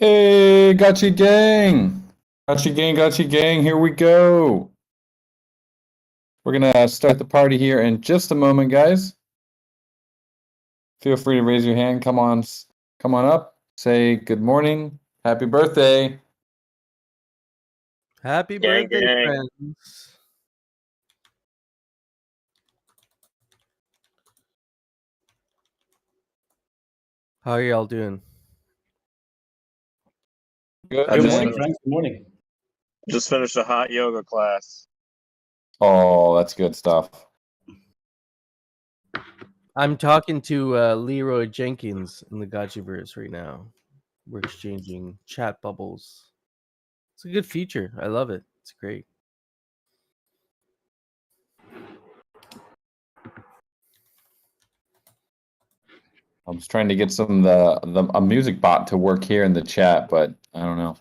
Hey, Gotchi gang! Gotchi gang, here we go! We're gonna start the party here in just a moment, guys. Feel free to raise your hand. Come on up. Say good morning. Happy birthday. Happy Gang, birthday, gang. friends. How are y'all doing? Good, Good morning, Frank. Good morning. Just finished a hot yoga class. Oh, that's good stuff. I'm talking to Leroy Jenkins in the Gotchiverse right now. We're exchanging chat bubbles. It's a good feature. I love it. It's great. I'm just trying to get a music bot to work here in the chat, but I don't know.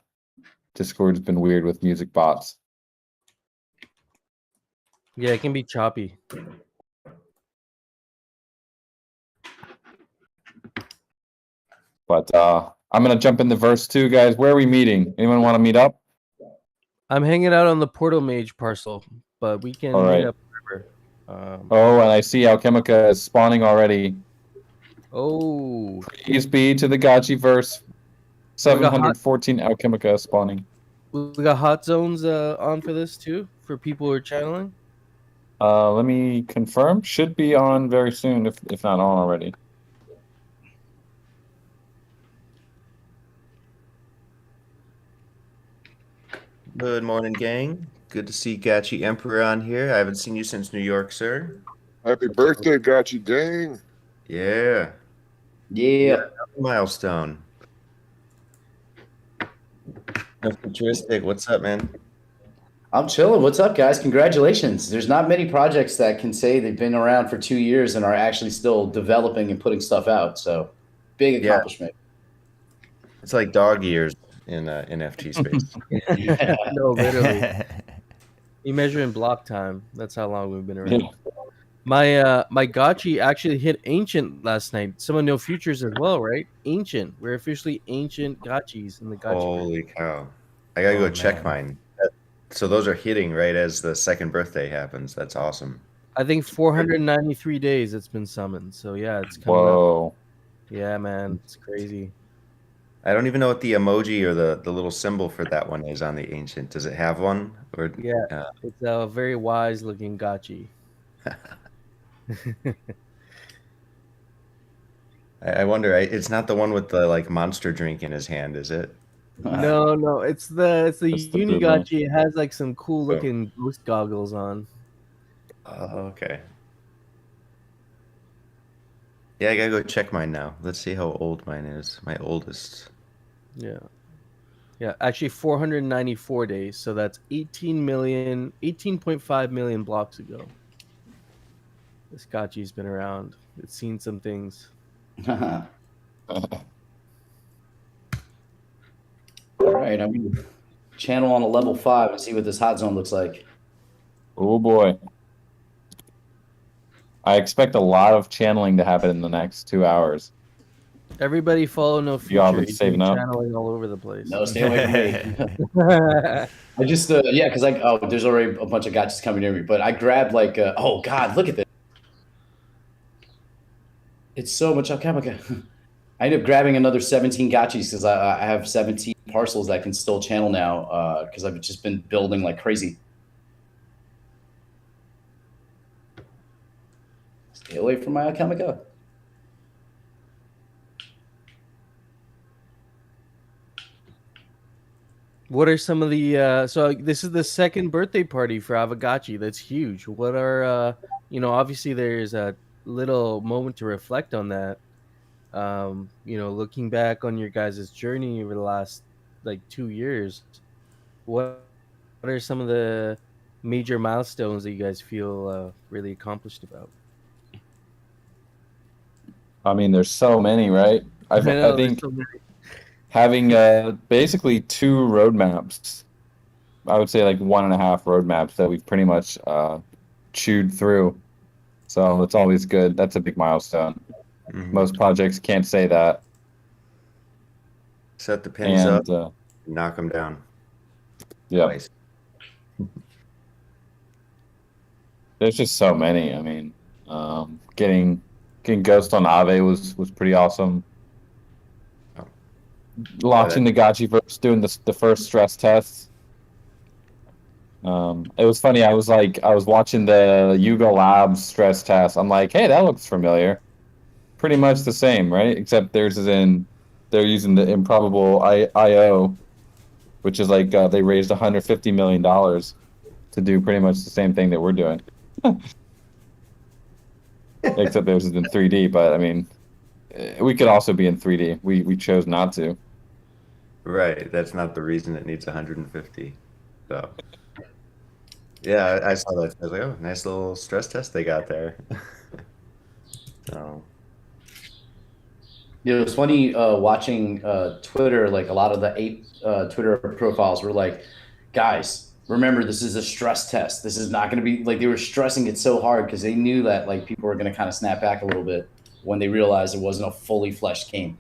Discord's been weird with music bots. Yeah, it can be choppy. But I'm gonna jump in the verse too, guys. Where are we meeting? Anyone want to meet up? I'm hanging out on the Portal Mage parcel, but we can All right. meet up wherever. Oh, and I see Alchemica is spawning already. Oh, Praise be to the Gotchiverse. 714 Alchemica spawning. we got hot zones on for this too for people who are channeling. Let me confirm. Should be on very soon, if not on already. Good morning, gang. Good to see Gotchi Emperor on here. I haven't seen you since New York, sir. Happy birthday, Gotchi gang. Yeah. Yeah. Milestone. No futuristic. What's up, man? I'm chilling. What's up, guys? Congratulations. There's not many projects that can say they've been around for 2 years and are actually still developing and putting stuff out. So big accomplishment. It's like dog years in NFT space. No, literally. You measure in block time. That's how long we've been around. Yeah. My Gotchi actually hit Ancient last night. Some of No Futures as well, right? Ancient. We're officially Ancient Gotchis in the Gotchi. Holy cow. I gotta go check mine. So those are hitting right as the second birthday happens. That's awesome. I think 493 days it's been summoned. So yeah, it's coming up. Whoa. Yeah, man. It's crazy. I don't even know what the emoji or the little symbol for that one is on the ancient. Does it have one? Or Yeah, it's a very wise looking Gotchi. I wonder. It's not the one with the like monster drink in his hand, is it? No, it's the That's the Uni good one. Gotchi. It has like some cool looking ghost goggles on. Oh, okay. Yeah, I gotta go check mine now. Let's see how old mine is. My oldest. Yeah. Actually, 494 days. So that's 18.5 million blocks ago. This Gotchi's been around. It's seen some things. All right, I'm going to channel on a level 5 and see what this hot zone looks like. Oh boy. I expect a lot of channeling to happen in the next 2 hours. Everybody follow No You all Future. been He's saving been up? channeling all over the place. No, stay away from me. I just, because there's already a bunch of Gotchis coming near me, but I grabbed oh God, look at this. It's so much Alchemica. I ended up grabbing another 17 Gotchis because I have 17 parcels that I can still channel now because I've just been building like crazy. Stay away from my Alchemica. What are some of the so this is the second birthday party for Aavegotchi. That's huge. What are obviously there's a little moment to reflect on that. Looking back on your guys' journey over the last like 2 years, what are some of the major milestones that you guys feel really accomplished about? I mean, there's so many, right? I know, think there's so many. having basically 2 roadmaps, I would say like 1.5 roadmaps that we've pretty much chewed through. So it's always good. That's a big milestone. Mhm. Most projects can't say that. Set the pins up, And knock them down. yeah, Twice. there's just so many. I mean, getting Ghost on Aave was pretty awesome. Oh. Launching the Gotchiverse, doing the first stress test. It was funny. I was watching the Yuga Labs stress test. I'm like, hey, that looks familiar. Pretty much the same, right? Except theirs is they're using the improbable IO, which is like they raised $150 million to do pretty much the same thing that we're doing. Except theirs is in 3D, but I mean, we could also be in 3D. We chose not to. Right. That's not the reason it needs 150. So, yeah, I saw that. I was like, oh, nice little stress test they got there. So, Yeah, it was funny watching Twitter. Like a lot of the Twitter profiles were like, "Guys, remember this is a stress test. This is not going to be like." They were stressing it so hard because they knew that like people were going to kind of snap back a little bit when they realized it wasn't a fully fleshed game.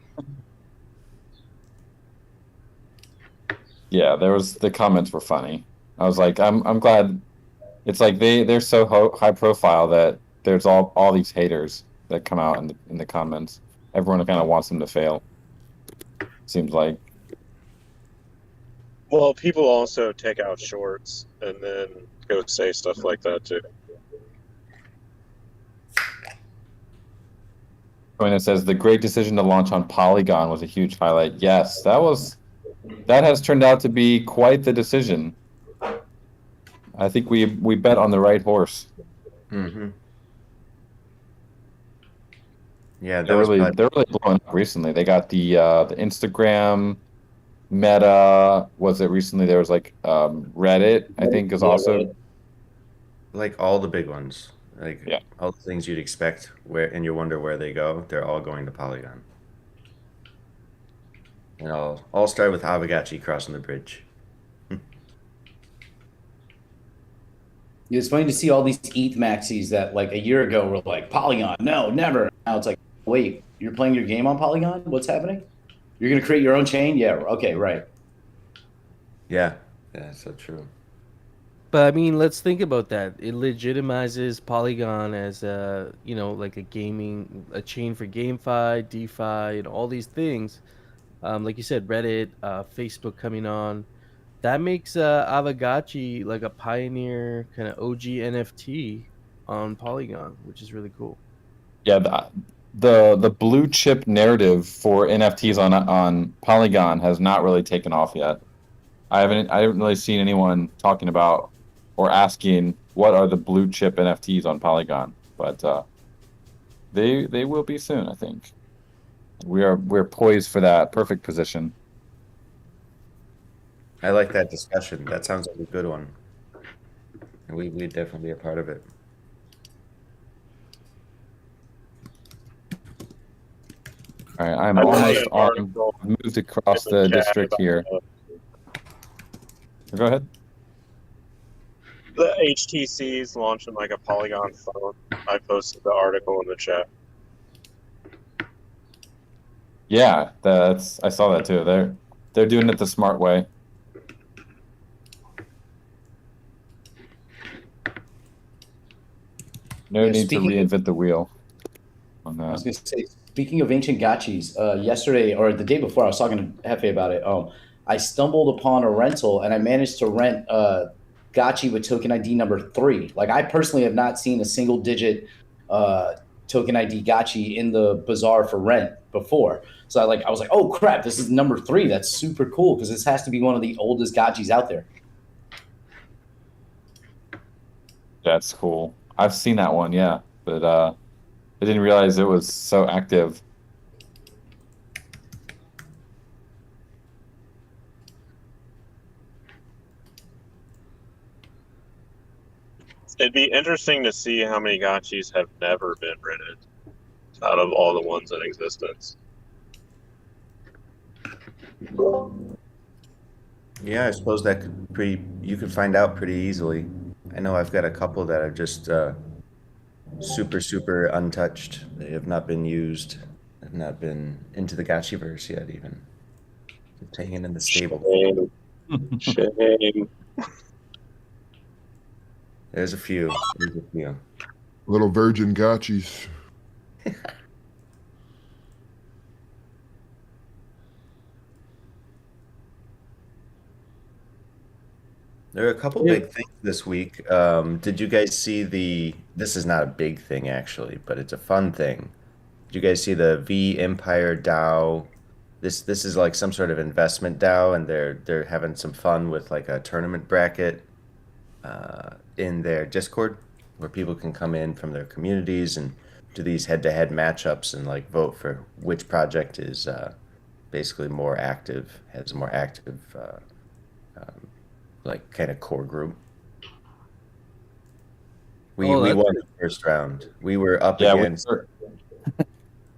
Yeah, the comments were funny. I was like, I'm glad. It's like they're so high profile that there's all these haters that come out in the comments. Everyone kind of wants them to fail. Seems like. Well, people also take out shorts and then go say stuff like that too. When it says the great decision to launch on Polygon was a huge highlight. Yes, that has turned out to be quite the decision. I think we bet on the right horse. mm-hmm. Yeah, They're really blowing up recently. They got the Instagram, Meta. Was it recently? There was like Reddit. I think is also like all the big ones, like Yeah. all the things you'd expect, and you wonder where they go. They're all going to Polygon. And I'll start with Aavegotchi crossing the bridge. It's funny to see all these ETH maxis that like a year ago were like Polygon, no, never. Now it's like, wait, you're playing your game on Polygon? What's happening? You're gonna create your own chain? Yeah, okay, right. Yeah, that's so true. But I mean, let's think about that. It legitimizes Polygon as like a chain for GameFi, DeFi, and all these things. Like you said, Reddit, Facebook coming on. That makes Aavegotchi like a pioneer kind of OG NFT on Polygon, which is really cool. Yeah, the blue chip narrative for NFTs on Polygon has not really taken off yet. I haven't really seen anyone talking about or asking what are the blue chip NFTs on Polygon, but they will be soon. I think we're poised for that perfect position. I like that discussion. That sounds like a good one. And we'd definitely be a part of it. All right, I'm I almost read an on. article I've moved across in the the chat district about here. Go ahead. The HTC's launching like a Polygon phone. I posted the article in the chat. Yeah, I saw that too. They're doing it the smart way. No Yeah, need to reinvent the wheel on I was that. gonna say, speaking of ancient gotchis, yesterday or the day before, I was talking to Hefe about it. I stumbled upon a rental and I managed to rent gotchi with token ID number 3. Like I personally have not seen a single digit token ID gotchi in the bazaar for rent before. So I was like, oh crap, this is number 3. That's super cool because this has to be one of the oldest gotchis out there. That's cool. I've seen that one, yeah, but I didn't realize it was so active. It'd be interesting to see how many gotchis have never been rented out of all the ones in existence. Yeah, I suppose that you could find out pretty easily. I know I've got a couple that are just super untouched. They have not been used, have not been into the Gotchiverse yet even. Just hanging in the stable. Shame. Shame. There's a few. There's a few. Little virgin gotchis. There are a couple Yeah. big things this week. Did you guys see the? This is not a big thing actually, but it's a fun thing. Did you guys see the V Empire DAO? This is like some sort of investment DAO, and they're having some fun with like a tournament bracket in their Discord, where people can come in from their communities and do these head-to-head matchups and like vote for which project is basically more active, has a more active like kind of core group. We Oh, we that's won the first round. We were up Yeah, against.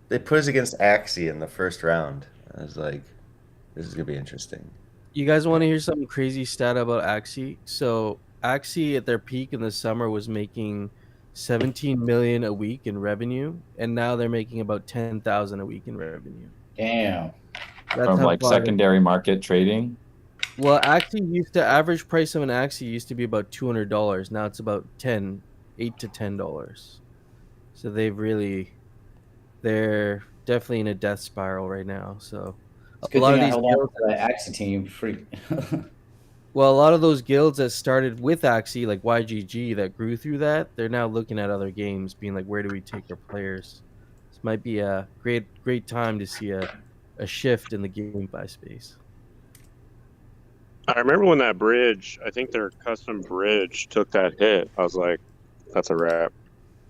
They put us against Axie in the first round. I was like, this is gonna be interesting. You guys want to hear something crazy stat about Axie? So Axie at their peak in the summer was making 17 million a week in revenue, and now they're making about 10,000 a week in revenue. Damn. That's From how like far secondary market trading. Well, Axie used to average price of an Axie used to be about $200. Now it's about $8 to $10. So they're definitely in a death spiral right now. So It's a a good lot thing of I these held on guilds, to that Axie team. Free. well, a lot of those guilds that started with Axie, like YGG, that grew through that, they're now looking at other games, being like, where do we take our players? This might be a great time to see a shift in the GameFi space. I remember when that bridge, I think their custom bridge took that hit. I was like, that's a wrap.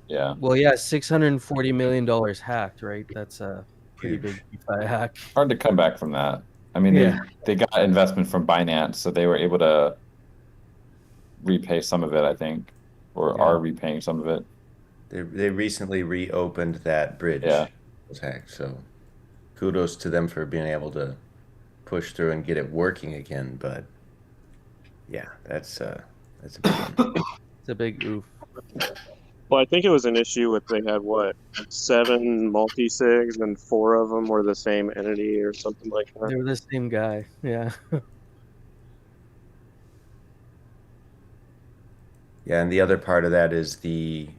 Yeah. Well, yeah, $640 million hacked, right? That's a pretty Huge. big DeFi hack. Hard to come back from that. I mean, Yeah. they got investment from Binance, so they were able to repay some of it, I think, or Yeah. are repaying some of it. They recently reopened that bridge. Yeah. It was hacked, so kudos to them for being able to push through and get it working again. But yeah, that's a big one. It's a big oof. Well, I think it was an issue with they had what 7 multi-sigs and 4 of them were the same entity or something like They that. were the same guy. Yeah. Yeah, and the other part of that is the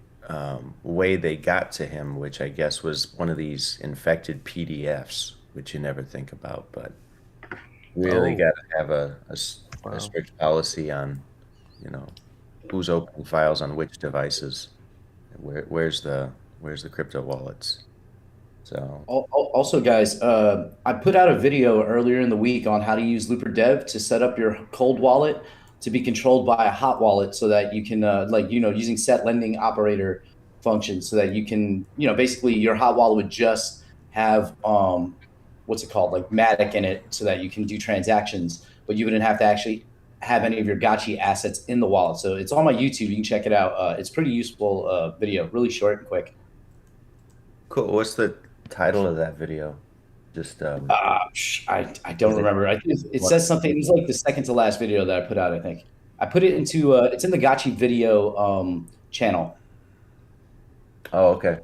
way they got to him, which I guess was one of these infected PDFs, which you never think about, but really Oh. got to have a Wow. strict policy on, who's opening files on which devices, where's the crypto wallets. So Also, guys, I put out a video earlier in the week on how to use Looper Dev to set up your cold wallet to be controlled by a hot wallet, so that you can, using set lending operator functions, so that you can, basically your hot wallet would just have what's it called, like Matic in it, so that you can do transactions, but you wouldn't have to actually have any of your Gotchi assets in the wallet. So it's on my YouTube. You can check it out. It's pretty useful video, really short and quick. cool. What's the title of that video? Just I don't remember. I think it says something. It's like the second to last video that I put out. I think I put it into. It's in the Gotchi video channel. oh, okay,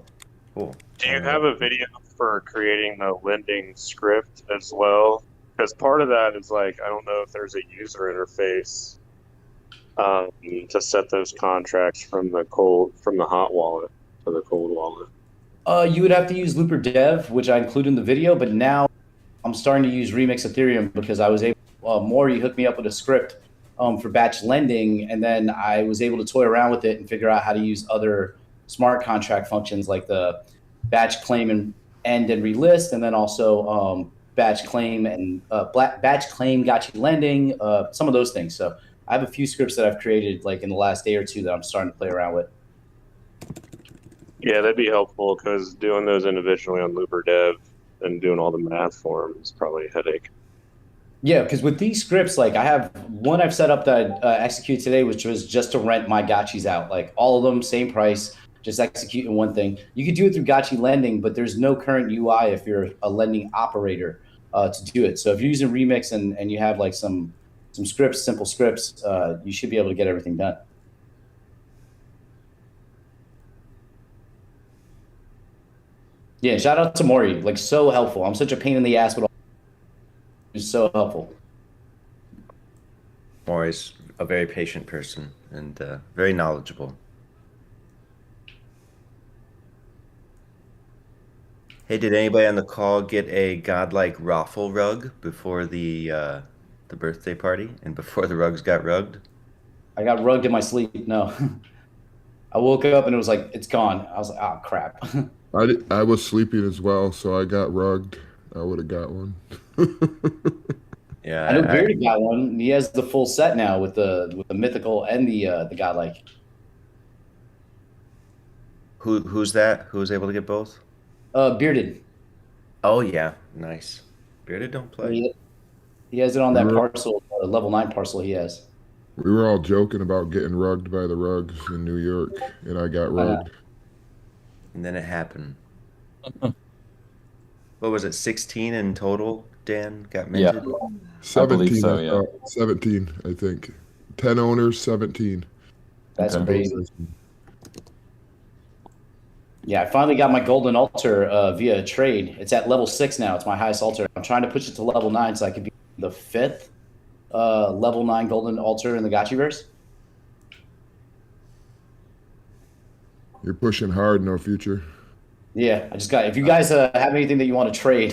cool. Do you have a video for creating the lending script as well? Because part of that is like, I don't know if there's a user interface to set those contracts from the hot wallet to the cold wallet. You would have to use Looper Dev, which I include in the video, but now I'm starting to use Remix Ethereum because I was able. Maury hooked me up with a script for batch lending, and then I was able to toy around with it and figure out how to use other smart contract functions like the batch claim and end and relist, and then also batch claim and batch claim Gotchi lending, some of those things. So I have a few scripts that I've created like in the last day or two that I'm starting to play around with. Yeah, that'd be helpful because doing those individually on Looper Dev and doing all the math for them is probably a headache. Yeah, because with these scripts, like I have one I've set up that I executed today, which was just to rent my Gotchis out. Like all of them, same price, just executing one thing. You could do it through Gotchi lending, but there's no current UI if you're a lending operator to do it. So if you're using Remix and you have like some scripts, simple scripts, you should be able to get everything done. Yeah, shout out to Maury, like so helpful. I'm such a pain in the ass with all. It's so helpful. Maury's a very patient person and very knowledgeable. Hey, did anybody on the call get a godlike raffle rug before the birthday party and before the rugs got rugged? I got rugged in my sleep. No. I woke up and it was like, it's gone. I was like, oh, crap. I was sleeping as well, so I got rugged. I would have got one. Yeah, I know Beardy got one. He has the full set now with the mythical and the godlike. Who's that? Who was able to get both? Bearded. Oh yeah, nice. Bearded don't play. He has it on that Mhm. parcel, level 9 parcel he has. We were all joking about getting rugged by the rugs in New York, and I got rugged. And then it happened. What was it? 16 in total. Dan got Yeah. minted. 17, so, I yeah. thought. 17, I think. 10 owners, 17. That's Okay. crazy. Yeah, I finally got my golden altar via a trade. It's at level 6 now. It's my highest altar. I'm trying to push it to level 9 so I could be the 5th level 9 golden altar in the Gotchiverse. You're pushing hard, no future. Yeah, I just got. If you guys have anything that you want to trade,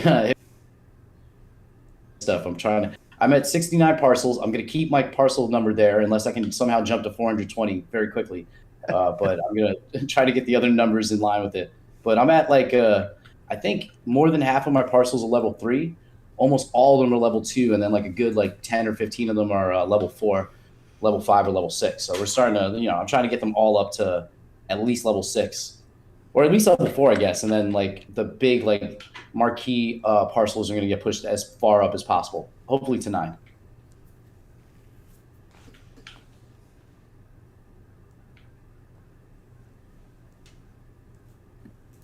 stuff. I'm at 69 parcels. I'm gonna keep my parcel number there unless I can somehow jump to 420 very quickly. But I'm gonna try to get the other numbers in line with it. But I'm at like I think more than half of my parcels are level 3. Almost all of them are level 2, and then like a good like 10 or 15 of them are level 4, level 5, or level 6. So we're starting to, I'm trying to get them all up to at least level 6. Or at least level 4, I guess, and then like the big like marquee parcels are going to get pushed as far up as possible. Hopefully to 9.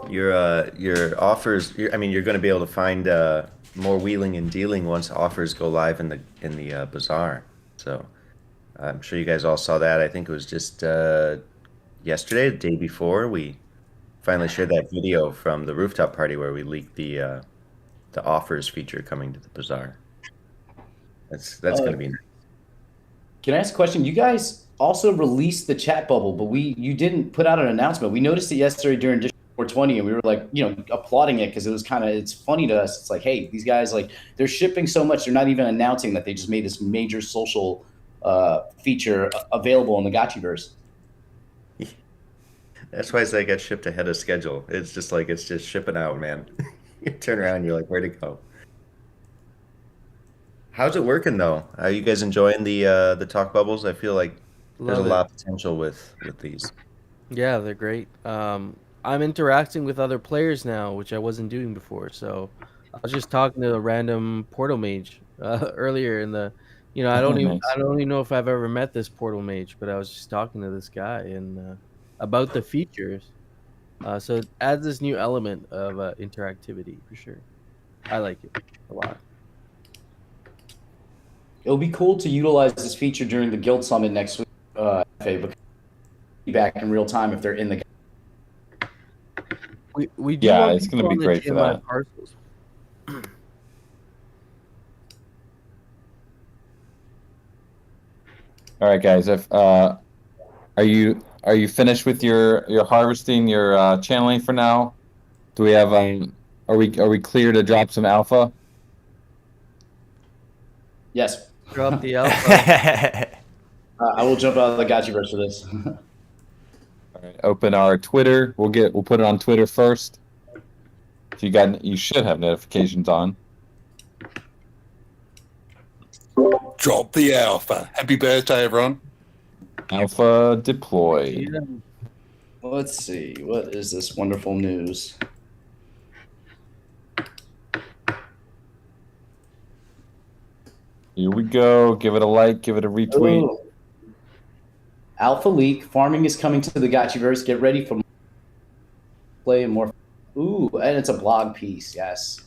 Your offers. I mean, you're going to be able to find more wheeling and dealing once offers go live in the bazaar. So I'm sure you guys all saw that. I think it was just yesterday, the day before, we finally shared that video from the rooftop party where we leaked the offers feature coming to the bazaar. That's going to be nice. Can I ask a question? You guys also released the chat bubble, but you didn't put out an announcement. We noticed it yesterday during District 420, and we were like, applauding it because it's funny to us. It's like, hey, these guys, like, they're shipping so much, they're not even announcing that they just made this major social feature available in the Gotchiverse. That's why they got shipped ahead of schedule. It's just shipping out, man. You turn around, you're like, where'd it go? How's it working though? Are you guys enjoying the talk bubbles? I feel like there's a lot of potential with these. Yeah, they're great. I'm interacting with other players now, which I wasn't doing before. So I was just talking to a random portal mage earlier in the, I don't even know if I've ever met this portal mage, but I was just talking to this guy and about the features. So it adds this new element of interactivity for sure. I like it a lot. It'll be cool to utilize this feature during the Guild Summit next week, Hefe, because back in real time if they're in the. We do Yeah, want it's going to people be on the great for GMI that. parcels. All right, guys. If are you finished with your harvesting, your channeling for now? Do we have are we clear to drop some alpha? Yes, Drop the alpha. I will jump out of the Gotchiverse for this. All right, open our Twitter. We'll put it on Twitter first. So you should have notifications on. Drop the alpha. Happy birthday, everyone. Alpha deployed. Yeah. Let's see. What is this wonderful news? Here we go. Give it a like. Give it a retweet. Ooh. Alpha leak. Farming is coming to the Gotchiverse. Get ready for play and more. Ooh, and it's a blog piece. Yes.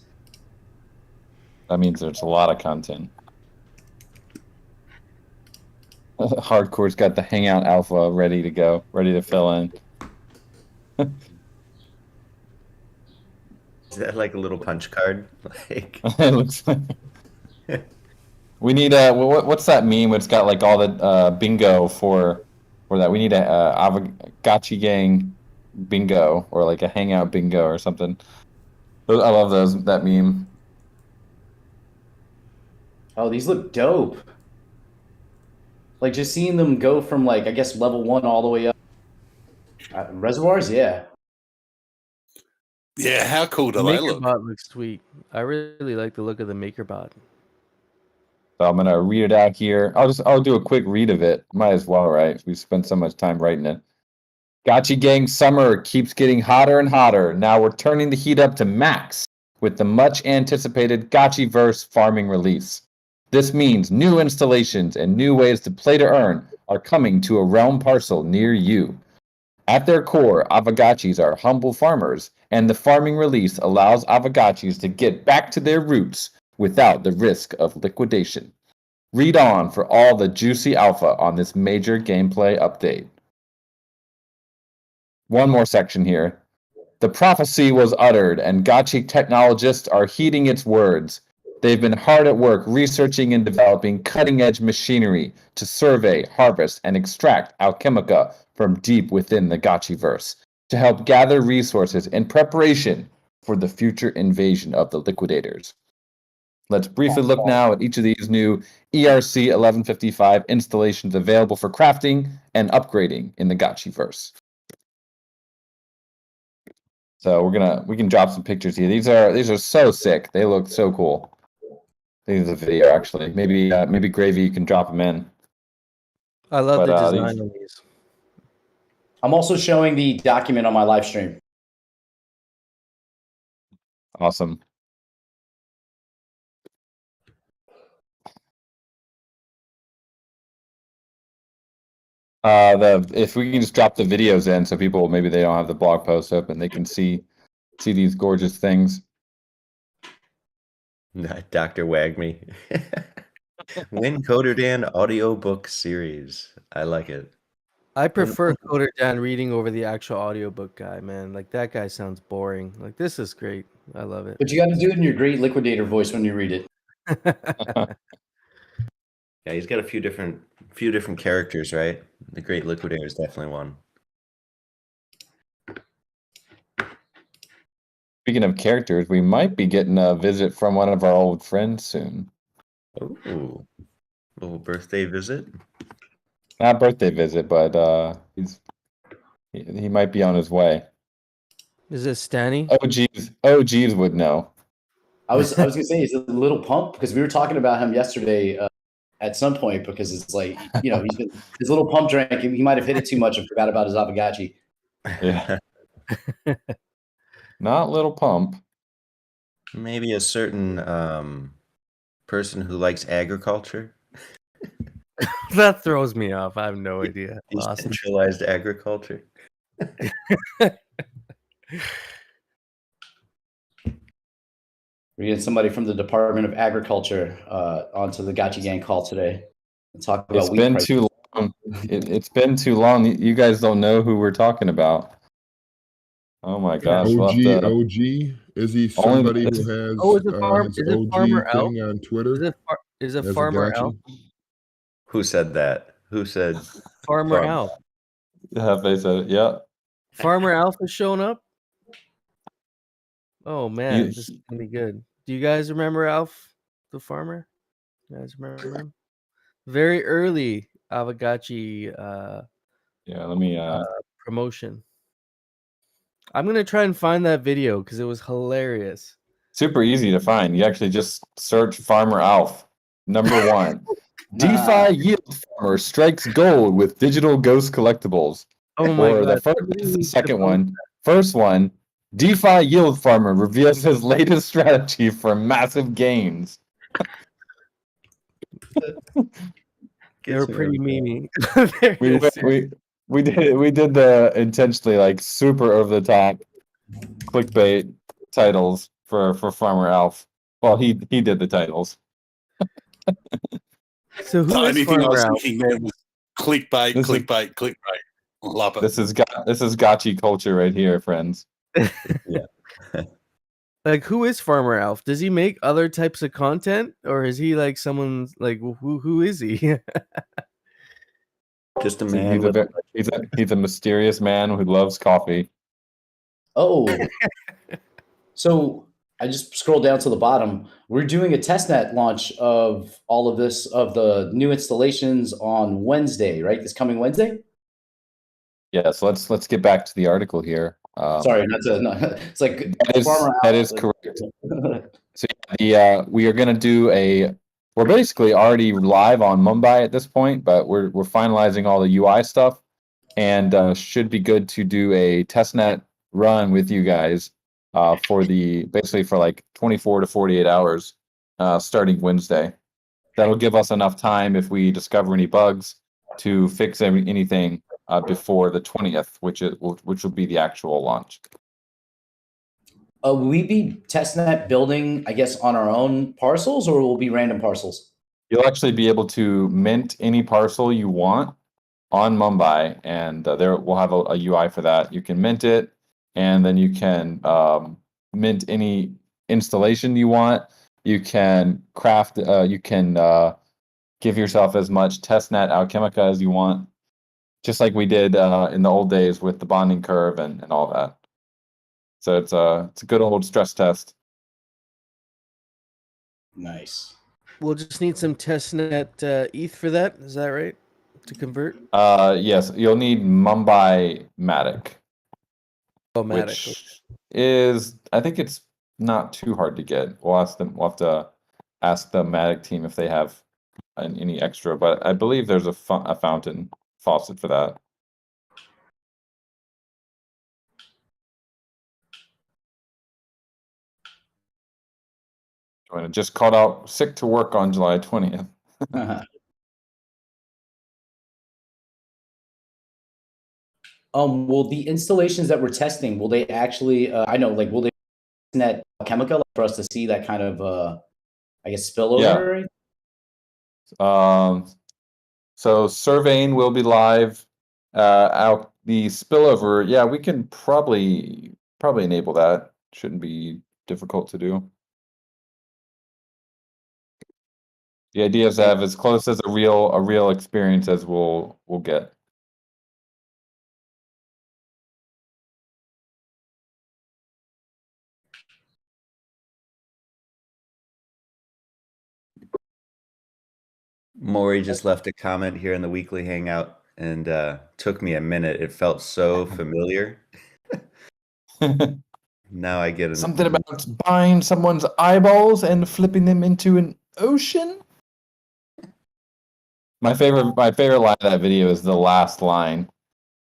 That means there's a lot of content. Hardcore's got the Hangout Alpha ready to go, ready to fill in. Is that like a little punch card? Like It looks like We need what's that meme? It's got like all the bingo for that. We need a Aavegotchi gang bingo or like a hangout bingo or something. I love that meme. Oh, these look dope. Like just seeing them go from like I guess level 1 all the way up. Reservoirs, yeah. Yeah, how cool do The they look? MakerBot looks sweet. I really like the look of the MakerBot. So I'm gonna read it out here. I'll do a quick read of it. Might as well, right? We spent so much time writing it. Gotchi Gang summer keeps getting hotter and hotter. Now we're turning the heat up to max with the much anticipated Gotchiverse farming release. This means new installations and new ways to play to earn are coming to a realm parcel near you. At their core, Aavegotchis are humble farmers, and the farming release allows Aavegotchis to get back to their roots without the risk of liquidation. Read on for all the juicy alpha on this major gameplay update. One more section here. The prophecy was uttered, and Gotchi technologists are heeding its words. They've been hard at work researching and developing cutting-edge machinery to survey, harvest, and extract alchemica from deep within the Gotchiverse to help gather resources in preparation for the future invasion of the Liquidators. Let's briefly look now at each of these new ERC 1155 installations available for crafting and upgrading in the Gotchiverse. So we can drop some pictures here. These are so sick. They look so cool. I think there's a video actually. Maybe Gravy, you can drop them in. I love But, the design of these. I'm also showing the document on my live stream. Awesome. If we can just drop the videos in so people maybe they don't have the blog post open, they can see these gorgeous things. Dr. Wagme. Win Coder Dan audiobook series. I like it. I prefer Coder Dan reading over the actual audiobook guy, man. Like that guy sounds boring. Like this is great. I love it. But you got to do it in your great liquidator voice when you read it. Yeah, he's got a few different characters, right? The Great Liquidator is definitely one. Speaking of characters, we might be getting a visit from one of our old friends soon. Ooh, little birthday visit. Not birthday visit, but he might be on his way. Is it Stanny? OGs would know. I was gonna say he's a little pump because we were talking about him yesterday at some point because it's like he's been his little pump drink. He might have hit it too much and forgot about his Aavegotchi. Yeah. Not little pump. Maybe a certain person who likes agriculture. That throws me off. I have no idea. Awesome. Decentralized agriculture. We're getting somebody from the Department of Agriculture onto the Gotchi Gang call today and talk about It's wheat been prices. too long. It's been too long. You guys don't know who we're talking about. Oh my gosh. We'll have to- OG? Is he somebody who has is it Farmer OG Elf? thing on Twitter? Is it as a Farmer Gotchi? Elf? Who said that? Who said Farmer Farm- Elf. Hefe said, yeah. Farmer Elf is showing up. Oh man, You- this is gonna be good. Do you guys remember Alf, the farmer? You guys remember him? Very early Aavegotchi Yeah, let me promotion. I'm gonna try and find that video because it was hilarious. super easy to find. You actually just search Farmer Alf. Number 1. DeFi Yield Farmer strikes gold with digital ghost collectibles. Oh my Or god! the second one. First one, DeFi Yield Farmer reveals his latest strategy for massive gains. They were pretty memey. We did the intentionally like super over the top clickbait titles for Farmer Alf. Well, he did the titles. So The who only is thing I Farmer was Alf? thinking there was clickbait, This is- clickbait. Love it. This is Gotchi culture right here, friends. Like, who is Farmer Alf? Does he make other types of content, or is he like someone's like who is he? Just a So man with he's a mysterious man who loves coffee. Oh, so I just scrolled down to the bottom. We're doing a testnet launch of all of this, of the new installations on Wednesday, right? This coming Wednesday? Yeah, so let's get back to the article here. Sorry, it's like That is correct. So we are going to do we're basically already live on Mumbai at this point, but we're finalizing all the UI stuff, and should be good to do a testnet run with you guys for basically for like 24 to 48 hours starting Wednesday. That'll give us enough time if we discover any bugs to fix anything before the 20th, which will be the actual launch. Will we be testnet building, I guess, on our own parcels, or will it be random parcels? You'll actually be able to mint any parcel you want on Mumbai, and there we'll have a UI for that. You can mint it, and then you can mint any installation you want. You can craft. You can give yourself as much testnet alchemica as you want, just like we did in the old days with the bonding curve and all that. So it's a good old stress test. Nice. We'll just need some testnet ETH for that. Is that right? To convert? Yes, you'll need Mumbai Matic, Oh, Matic. which is, I think it's not too hard to get. We'll have to ask the Matic team if they have any extra, but I believe there's a fountain faucet for that. Joanna just called out sick to work on July 20th. Will the installations that we're testing, will they actually, I know, like, will they net chemical for us to see that kind of, I guess, spillover? Yeah. So Surveying will be live. The spillover, yeah, we can probably enable that. Shouldn't be difficult to do. The idea is to have as close as a real experience as we'll get. Maury just left a comment here in the weekly hangout and took me a minute. It felt so familiar. Now I get something about buying someone's eyeballs and flipping them into an ocean. My favorite line of that video is the last line.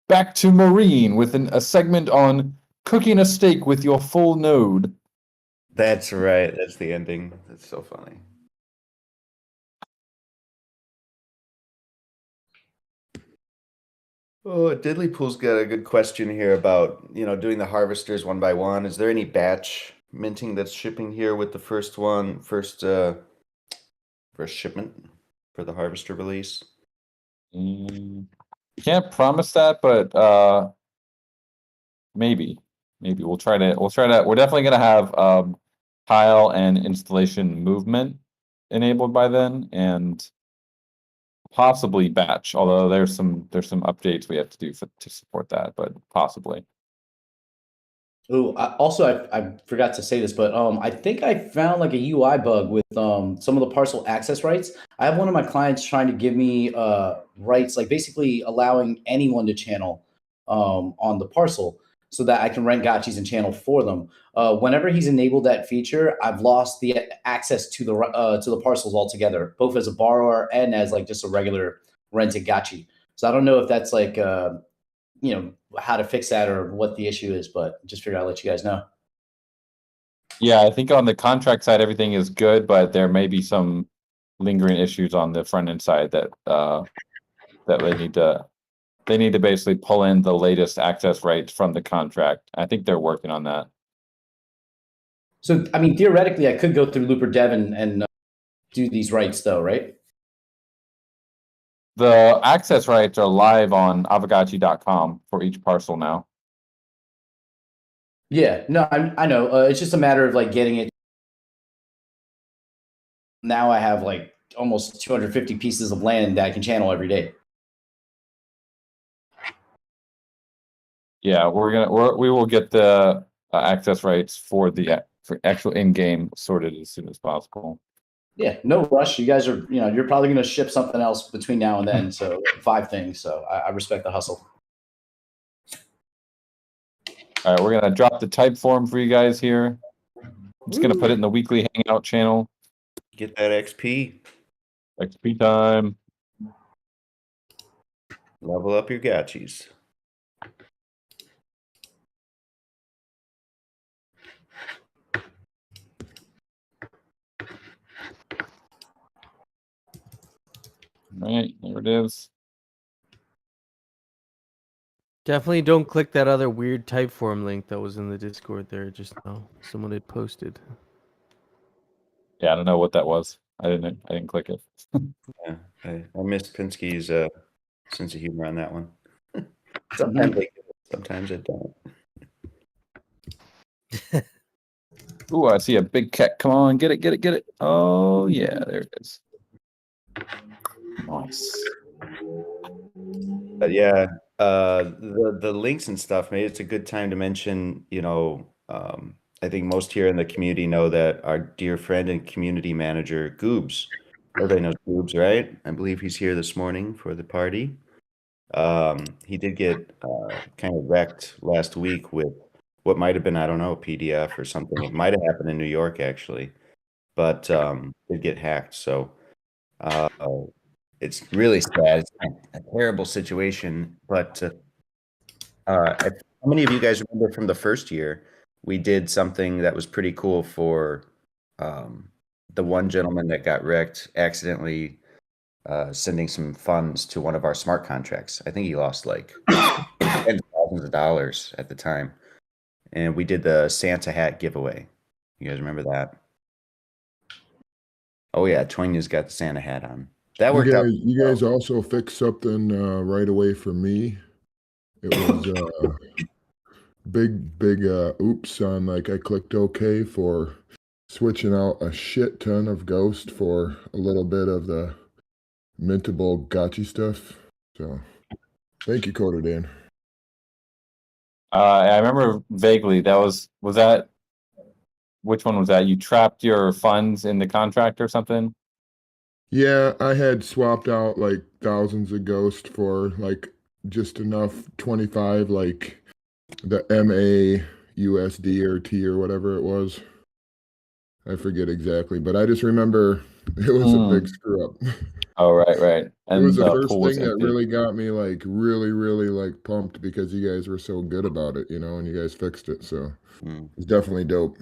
Back to Maureen with a segment on cooking a steak with your full node. That's right. That's the ending. That's so funny. Oh, Diddlypool's got a good question here about, doing the harvesters one by one. Is there any batch minting that's shipping here with the first shipment for the harvester release? Can't promise that, but maybe we'll try to. We're definitely gonna have tile and installation movement enabled by then, and possibly batch. Although there's some updates we have to do to support that, but possibly. Oh, I forgot to say this, but I think I found like a UI bug with some of the parcel access rights. I have one of my clients trying to give me rights, like basically allowing anyone to channel on the parcel so that I can rent gotchis and channel for them. Whenever he's enabled that feature, I've lost the access to the parcels altogether, both as a borrower and as like just a regular rented gotchi. So I don't know if that's like how to fix that or what the issue is, but just figured I'd let you guys know. Yeah, I think on the contract side everything is good, but there may be some lingering issues on the front end side that they need to basically pull in the latest access rights from the contract. I think they're working on that. So I mean, theoretically, I could go through Looper Dev and do these rights, though, right? The access rights are live on Aavegotchi.com for each parcel now. Yeah, no, I know. It's just a matter of like getting it. Now I have like almost 250 pieces of land that I can channel every day. Yeah, we will get the access rights for the for actual in-game sorted as soon as possible. Yeah, no rush. You guys are, you're probably going to ship something else between now and then. So 5 things. So I respect the hustle. All right, we're gonna drop the type form for you guys here. I'm just gonna put it in the weekly hangout channel. Get that XP. XP time. Level up your gotchis. All right, there it is. Definitely don't click that other weird Typeform link that was in the Discord there just now. Someone had posted. Yeah, I don't know what that was. I didn't click it. Yeah, I missed Pinsky's sense of humor on that one. Sometimes I get it, sometimes I don't. Ooh, I see a big cat. Come on, get it. Oh yeah, there it is. Nice. But yeah, the links and stuff, maybe it's a good time to mention, I think most here in the community know that our dear friend and community manager, Goobs, everybody knows Goobs, right? I believe he's here this morning for the party. He did get kind of wrecked last week with what might have been, I don't know, a PDF or something. It might have happened in New York, actually, but did get hacked. So it's really sad. It's a terrible situation. But how many of you guys remember from the first year, we did something that was pretty cool for the one gentleman that got wrecked accidentally sending some funds to one of our smart contracts. I think he lost like tens of thousands of dollars at the time. And we did the Santa hat giveaway. You guys remember that? Oh yeah, Toinya's got the Santa hat on. That worked out. You guys also fixed something right away for me. It was big oops on like I clicked OK for switching out a shit ton of Ghost for a little bit of the mintable gotchi stuff. So thank you, Coda Dan. I remember vaguely was that, which one was that? You trapped your funds in the contract or something? Yeah, I had swapped out like thousands of Ghost for like just enough 25, like the MA USD or T or whatever it was. I forget exactly, but I just remember it was a big screw up. Oh, right. And it was the the first pool was thing that empty. really got me like really like pumped because you guys were so good about it, and you guys fixed it. So it's definitely dope.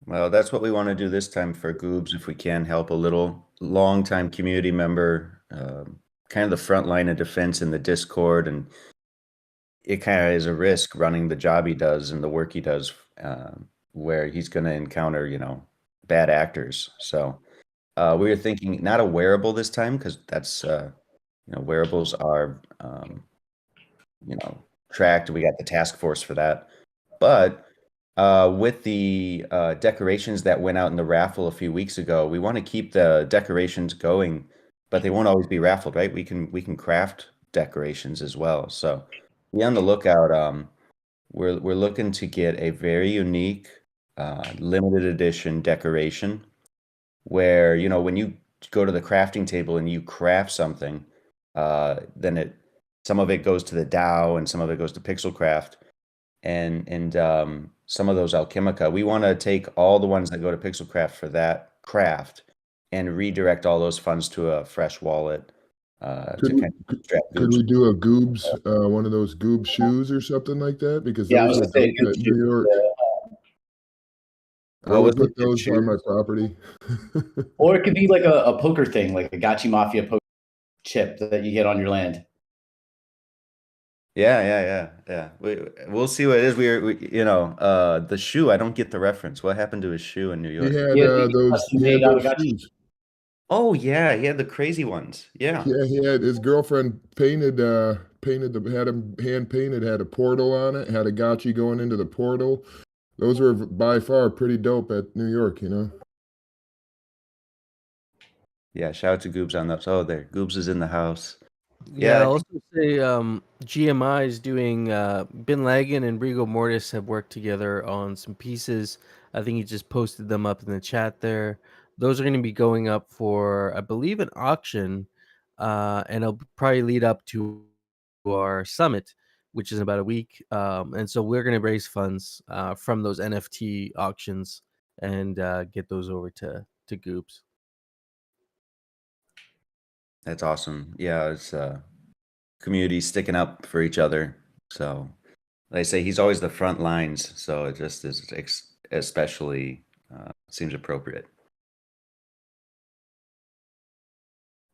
Well, that's what we want to do this time for Goobs, if we can help a little longtime community member, kind of the front line of defense in the Discord, and it kind of is a risk running the job he does and the work he does, where he's going to encounter, bad actors. So we were thinking not a wearable this time because that's, wearables are, tracked. We got the task force for that, but with the decorations that went out in the raffle a few weeks ago, we want to keep the decorations going, but they won't always be raffled, right? We can craft decorations as well. So be on the lookout. We're looking to get a very unique limited edition decoration where, when you go to the crafting table and you craft something, then some of it goes to the DAO and some of it goes to Pixelcraft. And some of those Alchemica, we want to take all the ones that go to Pixelcraft for that craft and redirect all those funds to a fresh wallet. Could we do a Goobs, one of those Goob shoes or something like that? Because Yeah, I those was are gonna say dope at New York. I would put those on my property. Or it could be like a poker thing, like a Gotchi Mafia poker chip that you get on your land. Yeah. We'll see what it is. The shoe. I don't get the reference. What happened to his shoe in New York? He had those made out of Gotchi. shoes. Oh yeah, he had the crazy ones. Yeah. Yeah, he had his girlfriend painted had him hand painted, had a portal on it, had a gotchi going into the portal. Those were by far pretty dope at New York, you know. Yeah, shout out to Goobs on those. Oh, there. Goobs is in the house. Yeah, Yeah, I'll also say GMI is doing Bin Laden and Rigo Mortis have worked together on some pieces. I think he just posted them up in the chat there. Those are going to be going up for, I believe, an auction, and it'll probably lead up to our summit, which is in about a week. And so we're going to raise funds from those NFT auctions and get those over to Goops. that's awesome. Yeah, it's community sticking up for each other. So like I say, he's always the front lines. So it just is especially seems appropriate.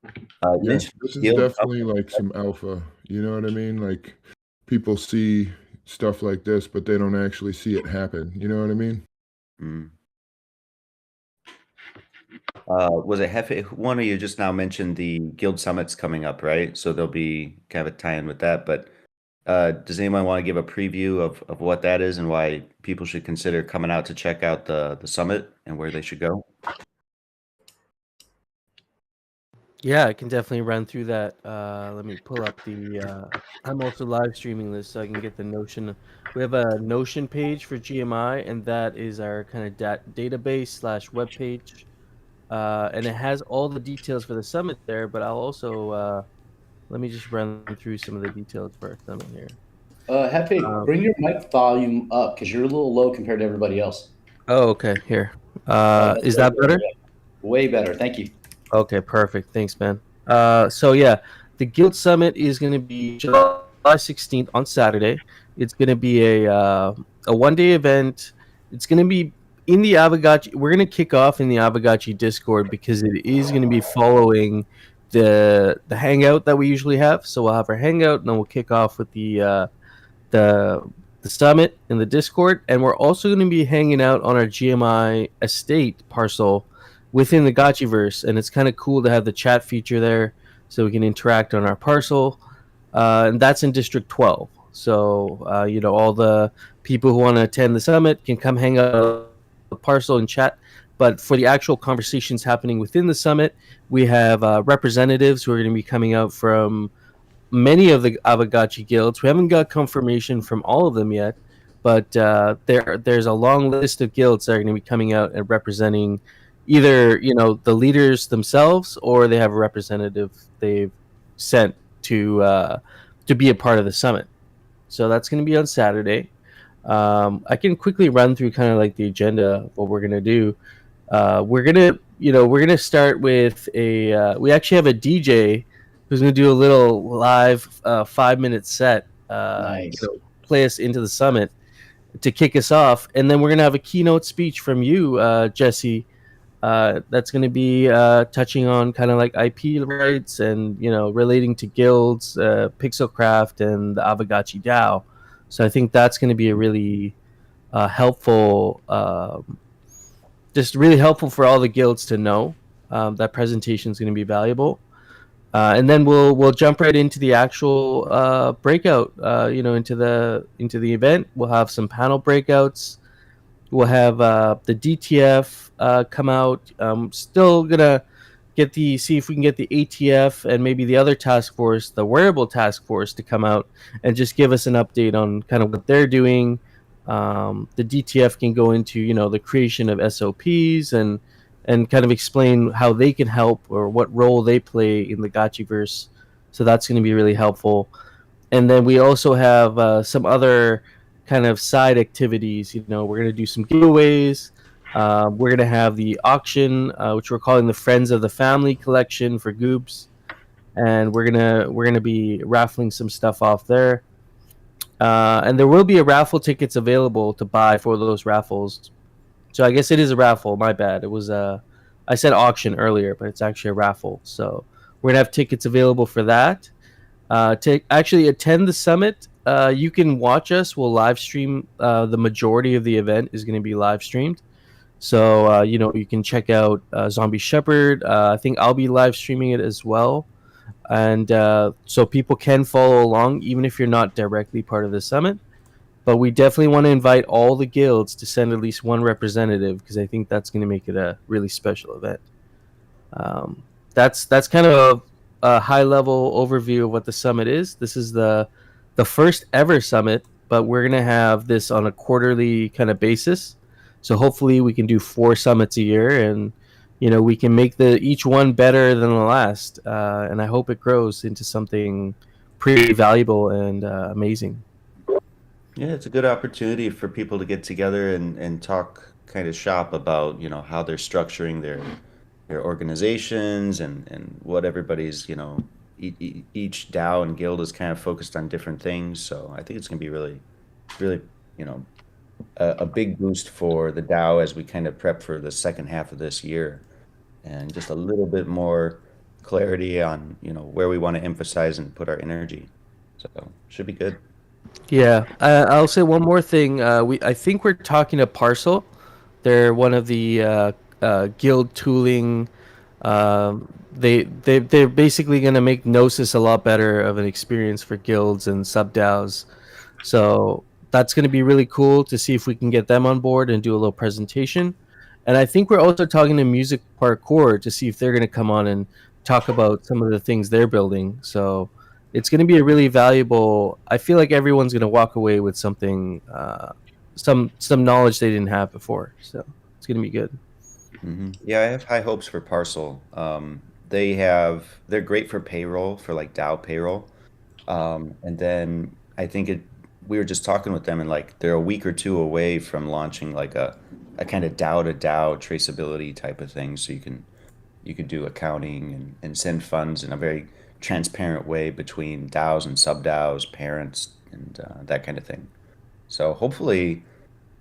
Yeah, Mitch, this is Gil- definitely like some alpha. You know what I mean? Like people see stuff like this, but they don't actually see it happen. You know what I mean? Mm. Was it Hefe? One of you just now mentioned the guild summits coming up, right? So there'll be kind of a tie-in with that. But does anyone want to give a preview of what that is and why people should consider coming out to check out the summit and where they should go? Yeah, I can definitely run through that. Let me pull up the. I'm also live streaming this, so I can get the Notion. We have a Notion page for GMI, and that is our kind of database/web page, and it has all the details for the summit there. But I'll also let me just run through some of the details for our summit here. Hefe, bring your mic volume up because you're a little low compared to everybody else. Oh, okay. Here, That's is that better? Way better. Thank you. Okay, perfect. Thanks, man. So yeah, the Guild Summit is going to be July 16th on Saturday. It's going to be a one-day event. It's going to be in the Aavegotchi. We're going to kick off in the Aavegotchi Discord because it is going to be following the hangout that we usually have. So we'll have our hangout, and then we'll kick off with the summit in the Discord, and we're also going to be hanging out on our GMI estate parcel within the Gotchiverse, and it's kind of cool to have the chat feature there, so we can interact on our parcel, and that's in District 12. So all the people who want to attend the summit can come hang out on the parcel and chat. But for the actual conversations happening within the summit, we have representatives who are going to be coming out from many of the Aavegotchi guilds. We haven't got confirmation from all of them yet, but there's a long list of guilds that are going to be coming out and representing either the leaders themselves, or they have a representative they've sent to be a part of the summit. So that's going to be on Saturday. I can quickly run through kind of like the agenda of what we're going to do. We're gonna start with a. We actually have a DJ who's gonna do a little live 5-minute set. Nice. Play us into the summit to kick us off, and then we're gonna have a keynote speech from you, Jesse. That's gonna be touching on kind of like IP rights and relating to guilds, Pixelcraft, and the Aavegotchi DAO. So I think that's gonna be a really helpful. Just really helpful for all the guilds to know. That presentation is going to be valuable, and then we'll jump right into the actual breakout. Into the event. We'll have some panel breakouts. We'll have the DTF come out. Still gonna see if we can get the ATF and maybe the other task force, the wearable task force, to come out and just give us an update on kind of what they're doing. The DTF can go into the creation of SOPs and kind of explain how they can help or what role they play in the Gotchiverse. So that's going to be really helpful. And then we also have some other kind of side activities. We're going to do some giveaways. We're going to have the auction, which we're calling the Friends of the Family collection for Goobs, and we're gonna be raffling some stuff off there. And there will be a raffle tickets available to buy for those raffles. So I guess it is a raffle. My bad. It was I said auction earlier, but it's actually a raffle. So we're gonna have tickets available for that. To actually attend the summit, you can watch us. We'll live stream. The majority of the event is going to be live streamed. So you can check out Zombie Shepherd. I think I'll be live streaming it as well, and so people can follow along even if you're not directly part of the summit. But we definitely want to invite all the guilds to send at least one representative because I think that's going to make it a really special event. That's kind of a high level overview of what the summit is. This is the first ever summit, but we're gonna have this on a quarterly kind of basis. So hopefully we can do 4 summits a year, and we can make each one better than the last. And I hope it grows into something pretty valuable and amazing. Yeah, it's a good opportunity for people to get together and talk kind of shop about, how they're structuring their organizations and what everybody's, each DAO and guild is kind of focused on different things. So I think it's going to be really, really, a big boost for the DAO as we kind of prep for the second half of this year, and just a little bit more clarity on, where we want to emphasize and put our energy. So should be good. Yeah, I'll say one more thing. I think we're talking to Parcel. They're one of the guild tooling. They're basically going to make Gnosis a lot better of an experience for guilds and sub DAOs. So that's going to be really cool to see if we can get them on board and do a little presentation. And I think we're also talking to Music Parkour to see if they're going to come on and talk about some of the things they're building. So it's going to be a really valuable. I feel like everyone's going to walk away with something, some knowledge they didn't have before. So it's going to be good. Yeah, I have high hopes for Parcel. They're great for payroll, for like DAO payroll. And then I think we were just talking with them, and like they're a week or two away from launching like a kind of DAO to DAO traceability type of thing. So you could do accounting and send funds in a very transparent way between DAOs and sub DAOs, parents, and that kind of thing. So hopefully,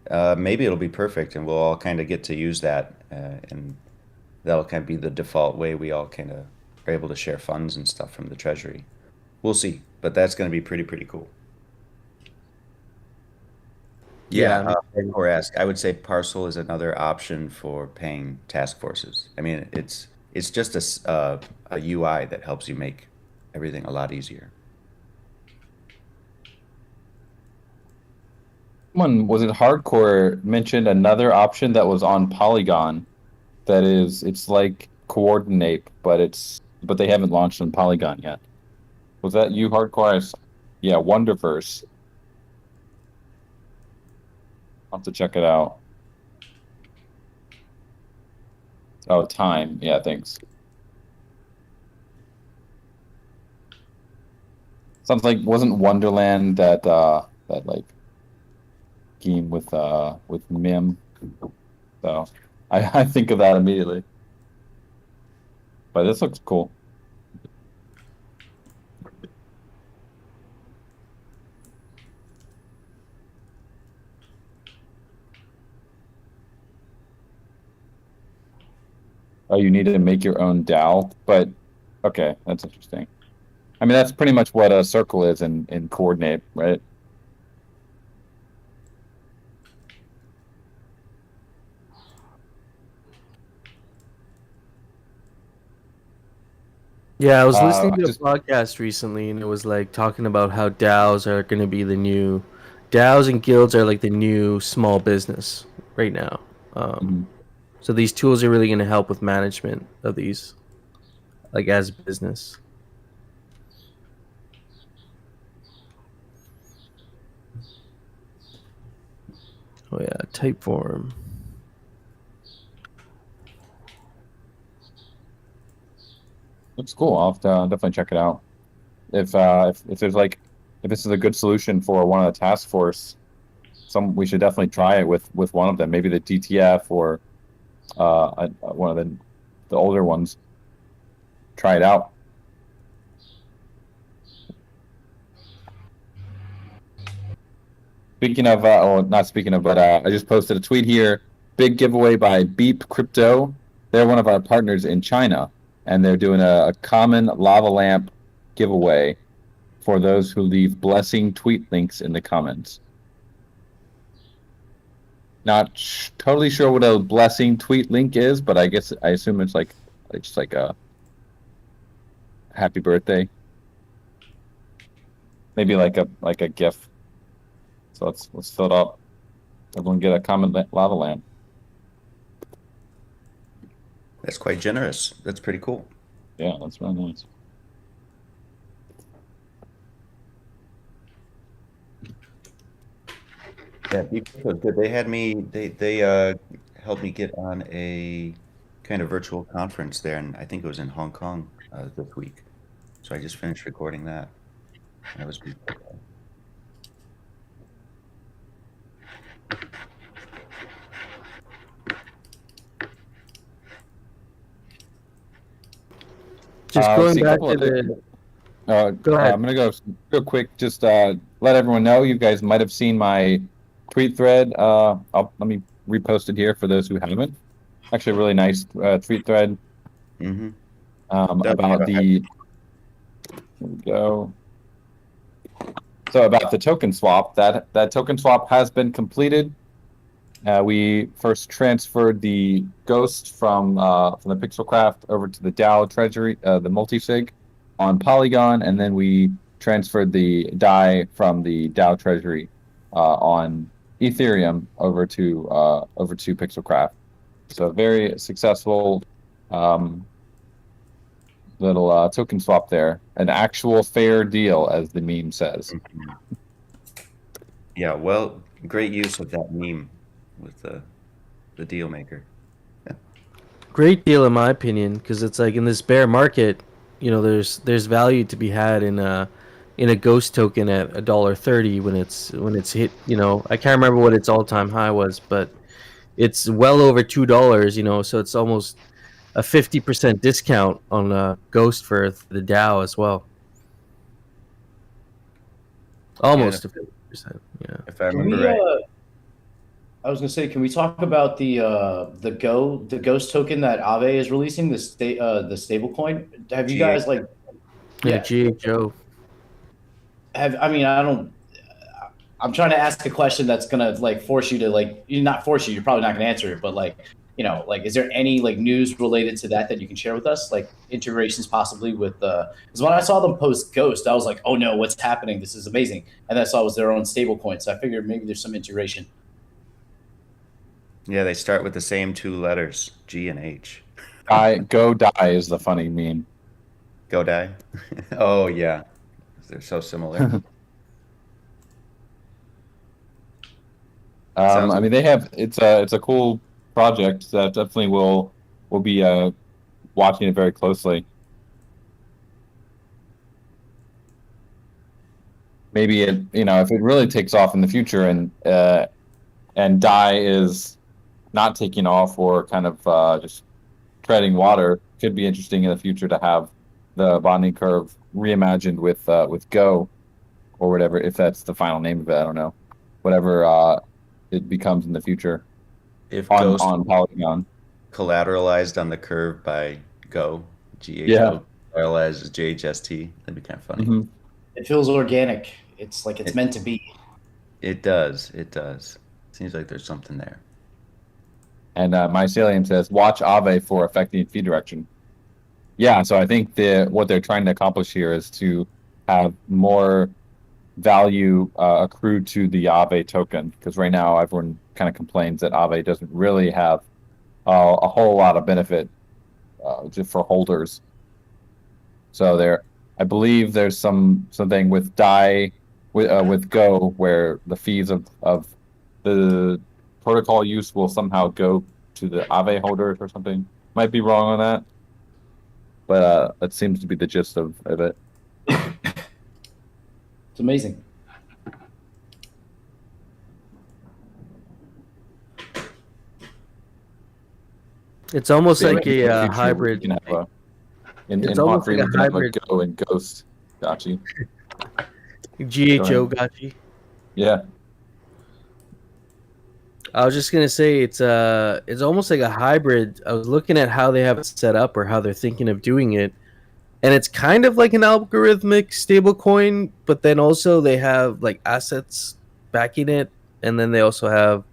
maybe it'll be perfect, and we'll all kind of get to use that, and that'll kind of be the default way we all kind of are able to share funds and stuff from the treasury. We'll see, but that's going to be pretty cool. Yeah, or ask. I would say Parcel is another option for paying task forces. I mean, it's just a UI that helps you make everything a lot easier. Someone, was it Hardcore, mentioned another option that was on Polygon. It's like Coordinate, but they haven't launched on Polygon yet. Was that you, Hardcore? Yeah, Wonderverse. I'll have to check it out. Oh, Time. Yeah, thanks. Sounds like, wasn't Wonderland that like game with Mim? So I think of that immediately. But this looks cool. Oh, you need to make your own DAO, but okay, that's interesting. I mean, that's pretty much what a circle is in Coordinate, right? Yeah, I was listening to a podcast recently, and it was like talking about how DAOs are going to be DAOs and guilds are like the new small business right now. So these tools are really going to help with management of these, like as business. Oh yeah, Typeform. Looks cool. I'll have to definitely check it out. If this is a good solution for one of the task force, we should definitely try it with one of them. Maybe the DTF or one of the older ones. Try it out. Speaking of, not speaking of, but I just posted a tweet here. Big giveaway by Beep Crypto. They're one of our partners in China, and they're doing a common lava lamp giveaway for those who leave blessing tweet links in the comments. totally sure what a blessing tweet link is, but I assume it's just like a happy birthday. Maybe like a GIF. So let's fill it up. Everyone get a common lava lamp. That's quite generous. That's pretty cool. Yeah, that's really nice. Yeah, people are good. They had me. They helped me get on a kind of virtual conference there, and I think it was in Hong Kong this week. So I just finished recording that. That was pretty cool. Just going back to Go ahead. I'm gonna go real quick. Just let everyone know. You guys might have seen my tweet thread. Let me repost it here for those who haven't. Actually, a really nice tweet thread. Mm-hmm. About the. There we go. So about the token swap, that token swap has been completed. We first transferred the ghost from the Pixelcraft over to the DAO treasury, the multisig on Polygon, and then we transferred the DAI from the DAO treasury on Ethereum over to Pixelcraft. So very successful little token swap there. An actual fair deal, as the meme says. Yeah, well, great use of that meme with the deal maker. Great deal in my opinion, because it's like in this bear market, there's value to be had in a ghost token at $1.30 when it's hit. I can't remember what its all-time high was, but it's well over $2. So it's almost a 50% discount on ghost for the DAO as well. Almost a 50%. Yeah. If I remember right. I was gonna say, can we talk about the ghost token that Aave is releasing, the stable coin? Have you guys GHO. I'm trying to ask a question that's gonna force you to not force you. You're probably not gonna answer it, but is there any news related to that you can share with us? Integrations possibly with because when I saw them post Ghost, I was like, oh no, what's happening? This is amazing. And then I saw it was their own stable coin, so I figured maybe there's some integration. Yeah, they start with the same two letters, G and H. Go die is the funny meme. Go die? Oh yeah, they're so similar. I mean, it's a cool project that definitely will be watching it very closely. Maybe if it really takes off in the future and DAI is not taking off or kind of just treading water, could be interesting in the future to have the bonding curve reimagined with Go or whatever, if that's the final name of it. I don't know. Whatever it becomes in the future. If Ghost on Polygon collateralized on the curve by Go, GHO, yeah, collateralized as JHST, that'd be kind of funny. Mm-hmm. It feels organic. It's it's meant to be. It does. It does. Seems like there's something there. And Mycelium says, watch Aave for affecting fee direction. Yeah, so I think what they're trying to accomplish here is to have more value accrued to the Aave token, because right now everyone kind of complains that Aave doesn't really have a whole lot of benefit just for holders. So I believe there's something with DAI with Go where the fees of the protocol use will somehow go to the Aave holders or something. Might be wrong on that, but that seems to be the gist of it. It's amazing. It's almost like a hybrid. It's almost like a hybrid Go and Ghost Gotchi. GHO Gotchi. Yeah. I was just gonna say it's almost like a hybrid. I was looking at how they have it set up or how they're thinking of doing it, and it's kind of like an algorithmic stablecoin, but then also they have assets backing it, and then they also have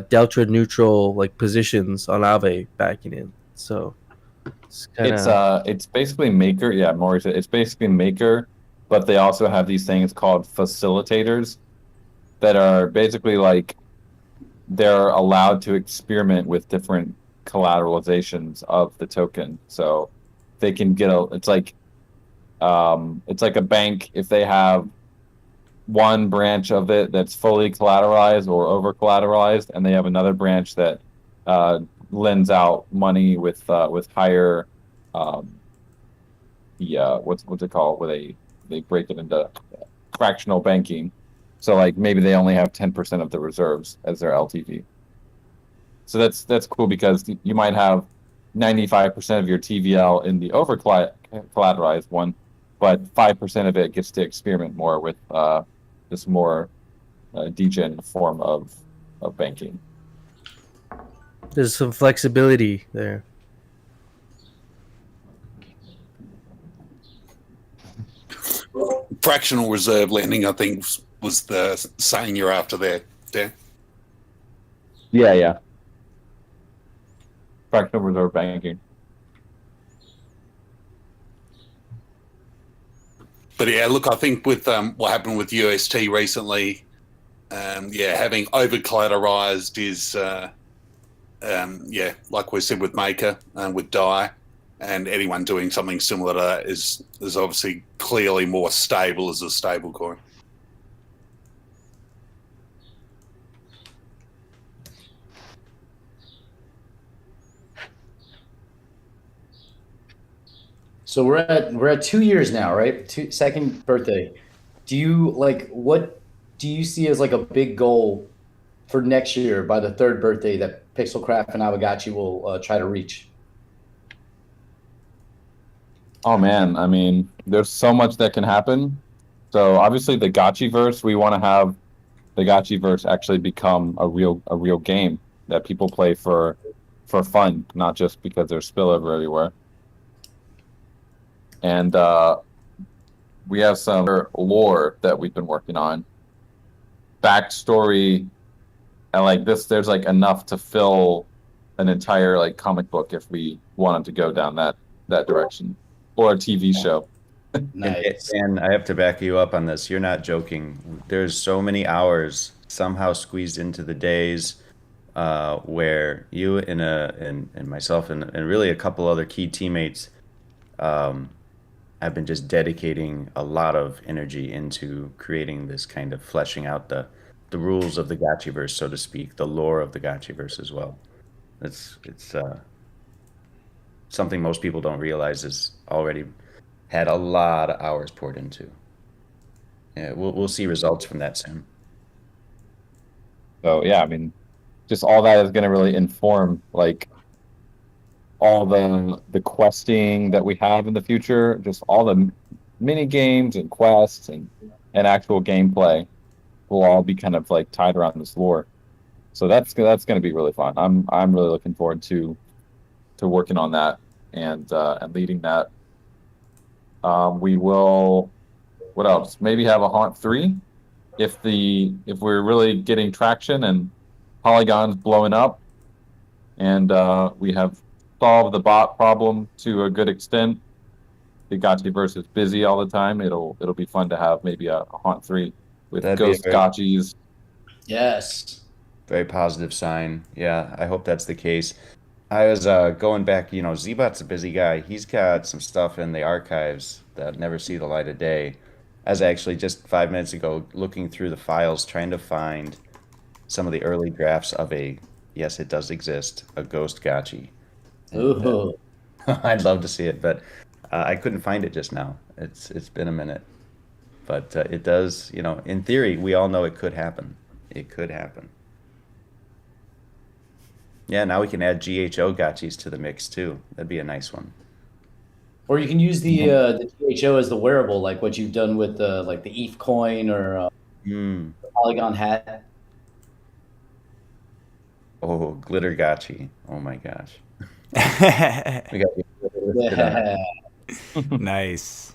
delta neutral like positions on Aave backing in. So it's kind of It's basically Maker. Yeah, Maury said it's basically Maker, but they also have these things called facilitators that are basically like they're allowed to experiment with different collateralizations of the token. So they can get it's like a bank if they have one branch of it that's fully collateralized or over collateralized, and they have another branch that lends out money with higher what's it called, where they break it into fractional banking. So like maybe they only have 10% of the reserves as their LTV. So that's cool because you might have 95% of your TVL in the over collateralized one, but 5% of it gets to experiment more with this more degen form of banking. there's some flexibility there. Fractional reserve lending, I think, was the saying you're after there, Dan. Yeah. Fractional reserve banking. But yeah, look, I think with what happened with UST recently, having over collateralized is, like we said with Maker and with DAI, and anyone doing something similar to that is obviously clearly more stable as a stable coin. So we're at 2 years now, right? Second birthday. What do you see as like a big goal for next year by the third birthday that Pixelcraft and Aavegotchi will try to reach? Oh man, I mean, there's so much that can happen. So obviously the Gotchiverse, we want to have the Gotchiverse actually become a real game that people play for fun, not just because there's spillover everywhere. And we have some lore that we've been working on, backstory, and like this. There's like enough to fill an entire like comic book if we wanted to go down that direction, or a TV show. Nice. And I have to back you up on this. You're not joking. There's so many hours somehow squeezed into the days where you and myself and really a couple other key teammates have been just dedicating a lot of energy into creating this kind of fleshing out the rules of the Gotchiverse, so to speak, the lore of the Gotchiverse as well. It's something most people don't realize is already had a lot of hours poured into. Yeah, we'll see results from that soon. So yeah, I mean, just all that is going to really inform like all the questing that we have in the future, just all the mini games and quests and actual gameplay will all be kind of like tied around this lore. So that's going to be really fun. I'm really looking forward to working on that and leading that. We will, what else? Maybe have a Haunt 3 if we're really getting traction and Polygon's blowing up, and we have solved the bot problem to a good extent. The Gotchiverse is busy all the time. It'll be fun to have maybe a Haunt 3 with ghost Gotchis. Yes. Very positive sign. Yeah, I hope that's the case. I was going back, Zbot's a busy guy. He's got some stuff in the archives that never see the light of day. I was actually just 5 minutes ago looking through the files, trying to find some of the early drafts of yes, it does exist, a ghost Gotchi. Ooh. I'd love to see it, but I couldn't find it just now. It's been a minute. But it does, in theory, we all know it could happen. It could happen. Yeah, now we can add GHO Gotchis to the mix too. That'd be a nice one. Or you can use the GHO as the wearable, like what you've done with the ETH coin or the Polygon hat. Oh, glitter Gotchi. Oh my gosh. We Yeah. Nice.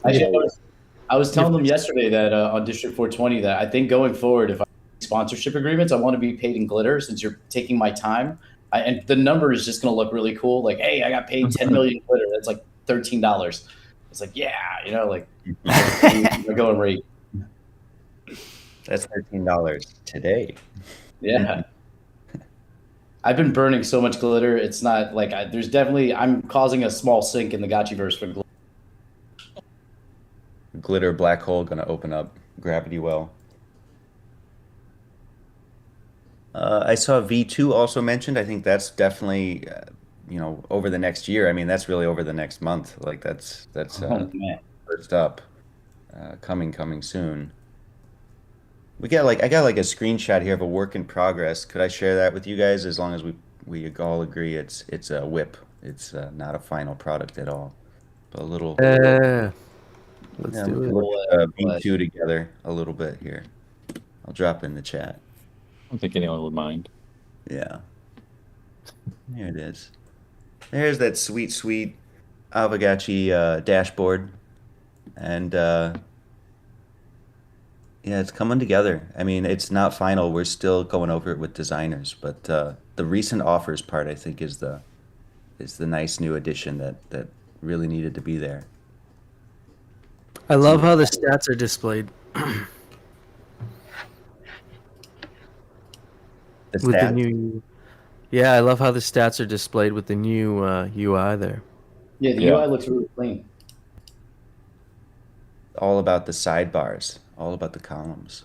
I was telling them yesterday that on District 420 that I think going forward, if I sponsorship agreements. I want to be paid in glitter since you're taking my time. And the number is just going to look really cool. Like, hey, I got paid 10 million glitter. That's like $13. It's like, yeah, you know, like my going rate. That's $13 today. Yeah. I've been burning so much glitter. It's not like there's definitely, I'm causing a small sink in the Gotchiverse for glitter. Glitter black hole gonna open up gravity well. I saw V2 also mentioned. I think that's definitely, over the next year. I mean, that's really over the next month. Like that's Oh, man. first up, coming soon. I got like a screenshot here of a work in progress. Could I share that with you guys? As long as we all agree it's a whip. It's not a final product at all. But a little. Let's Yeah, do we it. can look at V2 together a little bit here. I'll drop in the chat. I don't think anyone would mind. Yeah. There it is. There's that sweet Aavegotchi dashboard. And yeah, it's coming together. I mean, it's not final. We're still going over it with designers, but the recent offers part, I think, is the nice new addition that really needed to be there. I love how the stats are displayed. The With the stats? new, yeah, I love how the stats are displayed with the new UI there. Yeah, the UI looks really clean. All about the sidebars, all about the columns.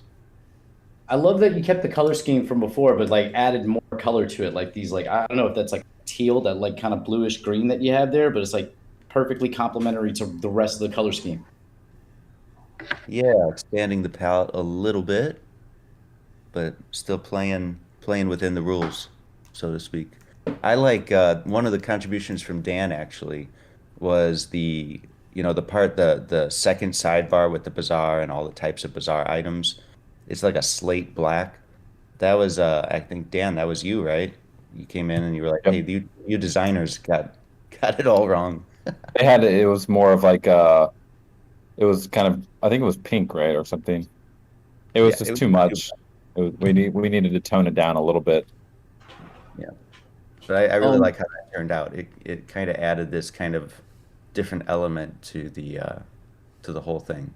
I love that you kept the color scheme from before, but like added more color to it. Like these, like, I don't know if that's like teal, that like kind of bluish green that you have there, but it's like perfectly complementary to the rest of the color scheme. Yeah, expanding the palette a little bit, but still playing within the rules, so to speak. I like one of the contributions from Dan actually was the the second sidebar with the bazaar and all the types of bazaar items. It's like a slate black. That was I think Dan, that was you, right? You came in and you were like, Yep. "Hey, you designers got it all wrong." They had it was more of like it was kind of, I think it was pink, right, or something. It was Yeah, just it was too much. We needed to tone it down a little bit. Yeah. But I really like how that turned out. It kind of added this kind of different element to the whole thing,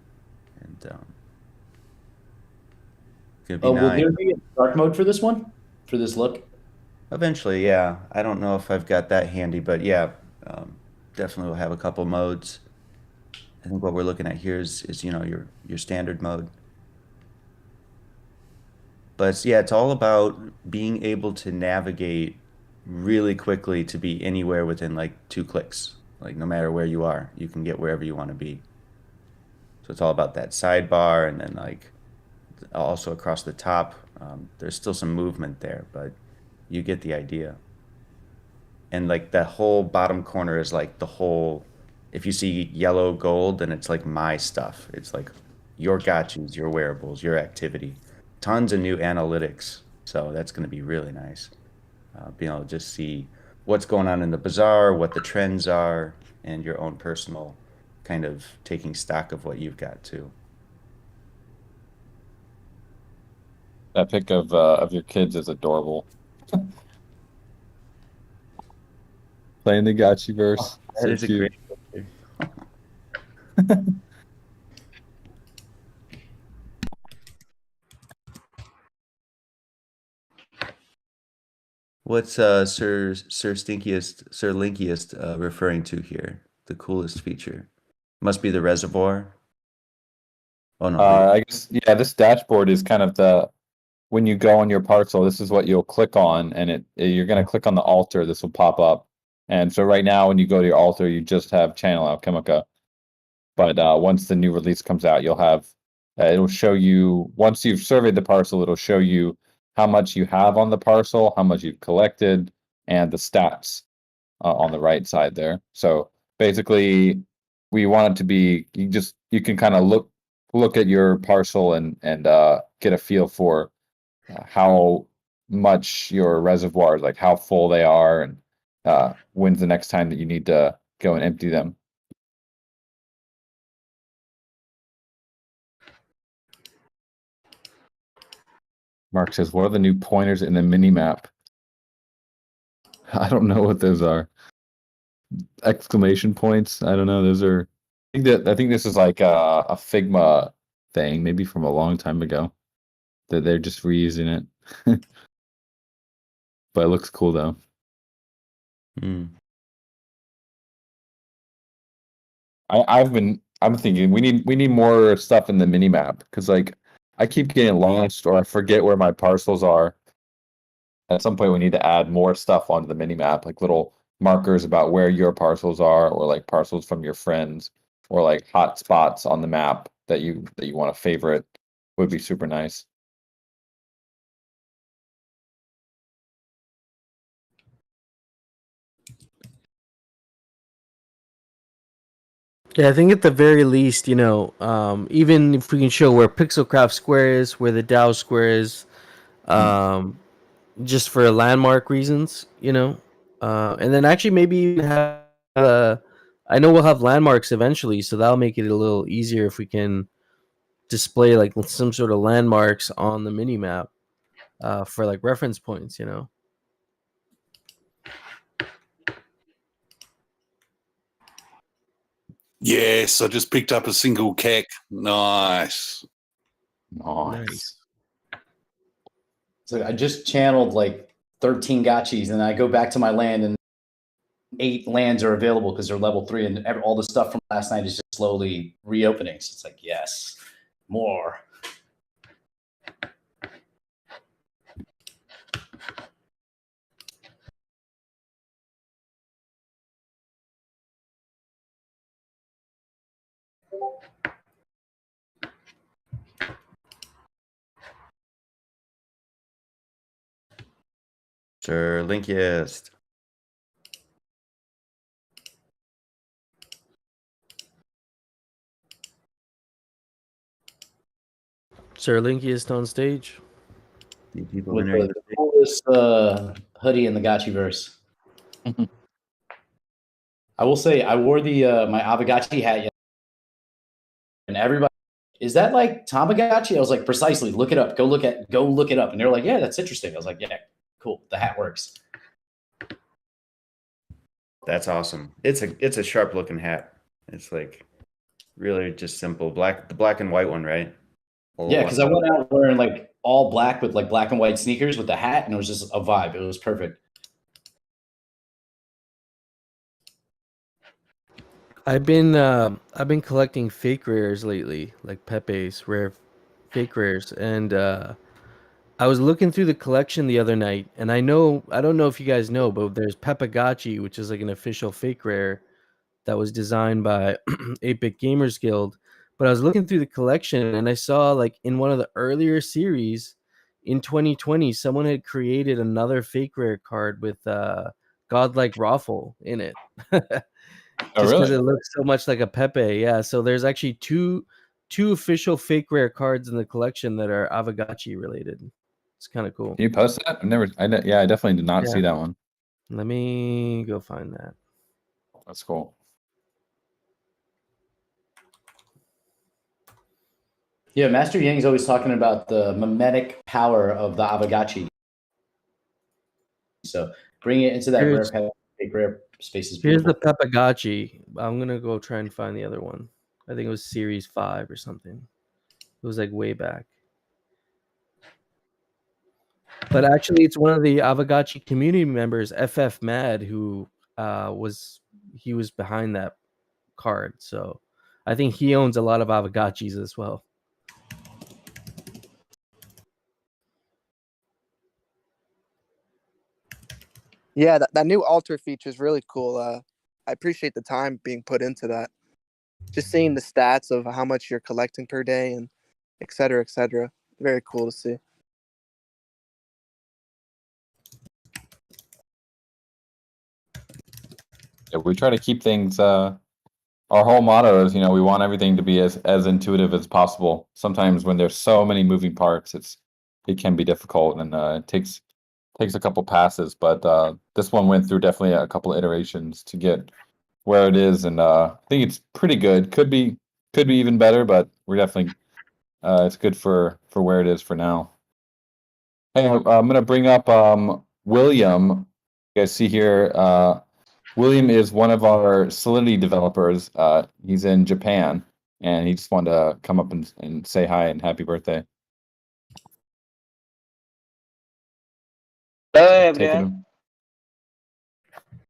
and could be Will nice. there be a dark mode for this one? For this look? Eventually, yeah. I don't know if I've got that handy, but yeah, definitely will have a couple modes. I think what we're looking at here is your standard mode. But yeah, it's all about being able to navigate really quickly to be anywhere within like 2 clicks. Like no matter where you are, you can get wherever you want to be. So it's all about that sidebar, and then like also across the top. There's still some movement there, but you get the idea. And like the whole bottom corner is like the whole. If you see yellow gold, then it's like my stuff. It's like your gotchis, your wearables, your activity. Tons of new analytics. So that's going to be really nice. Being able to just see what's going on in the bazaar, what the trends are, and your own personal kind of taking stock of what you've got too. That pic of your kids is adorable. Playing the Gotchiverse. That So is a cute. great picture. What's Sir Linkiest referring to here? The coolest feature must be the reservoir. Oh no, I guess, yeah, this dashboard is kind of when you go on your parcel, this is what you'll click on, and you're going to click on the altar. This will pop up. And so right now, when you go to your altar, you just have Channel Alchemica. But once the new release comes out, you'll have, it'll show you, once you've surveyed the parcel, it'll show you how much you have on the parcel, how much you've collected, and the stats on the right side there. So basically, we want it to be, you can kind of look at your parcel and get a feel for how much your reservoirs, like how full they are, and when's the next time that you need to go and empty them. Mark says, "What are the new pointers in the mini map?" I don't know what those are. Exclamation points. I don't know. Those are. I think this is like a Figma thing, maybe from a long time ago. That they're just reusing it. But it looks cool though. Hmm. I'm thinking we need more stuff in the mini map because like I keep getting lost or I forget where my parcels are. At some point we need to add more stuff onto the mini map, like little markers about where your parcels are, or like parcels from your friends, or like hot spots on the map that you want to favorite would be super nice. Yeah, I think at the very least, even if we can show where Pixelcraft Square is, where the Dow Square is, just for landmark reasons, and then actually maybe even have. I know we'll have landmarks eventually, so that'll make it a little easier if we can display like some sort of landmarks on the mini map for like reference points. Yes, I just picked up a single keck. Nice. Nice. So I just channeled like 13 gotchis, and I go back to my land, and 8 lands are available because they're level 3, and all the stuff from last night is just slowly reopening. So it's like, yes, more. Sir Linkiest. Sir Linkiest on stage. People With entering the coolest hoodie in the Gotchiverse. I will say I wore the my Aavegotchi hat, and everybody, is that like Tamagotchi? I was like, precisely. Look it up. Go look it up. And they're like, yeah, that's interesting. I was like, yeah, cool. The hat works. That's awesome. It's a sharp looking hat. It's like really just simple. The black and white one, right? Yeah, because I went out wearing like all black with like black and white sneakers with the hat, and it was just a vibe. It was perfect. I've been collecting fake rares lately, like Pepe's rare fake rares, and I was looking through the collection the other night, and I don't know if you guys know, but there's Pepagotchi, which is like an official fake rare that was designed by 8-Bit Gamers Guild. But I was looking through the collection, and I saw like in one of the earlier series in 2020, someone had created another fake rare card with Godlike Raffle in it. Just because really? it looks so much like a Pepe. Yeah, so there's actually two official fake rare cards in the collection that are Aavegotchi related. It's kind of cool. Can you post that? Yeah, I definitely did not see that one. Let me go find that. That's cool. Yeah, Master Yang's always talking about the mimetic power of the Aavegotchi. So bring it into that rare space is Here's beautiful. the Pepagotchi. I'm gonna go try and find the other one. I think it was Series 5 or something. It was like way back. But actually, it's one of the Aavegotchi community members, FF Mad, who was behind that card. So I think he owns a lot of Aavegotchis as well. Yeah, that new altar feature is really cool. I appreciate the time being put into that. Just seeing the stats of how much you're collecting per day and et cetera, et cetera. Very cool to see. Yeah, we try to keep things. Our whole motto is, we want everything to be as intuitive as possible. Sometimes when there's so many moving parts, it can be difficult, and it takes a couple passes. But this one went through definitely a couple iterations to get where it is, and I think it's pretty good. Could be even better, but we're definitely it's good for where it is for now. Hey, I'm gonna bring up William. You guys see here, William is one of our Solidity developers. He's in Japan, and he just wanted to come up and say hi and happy birthday. Hello Taking everyone. him.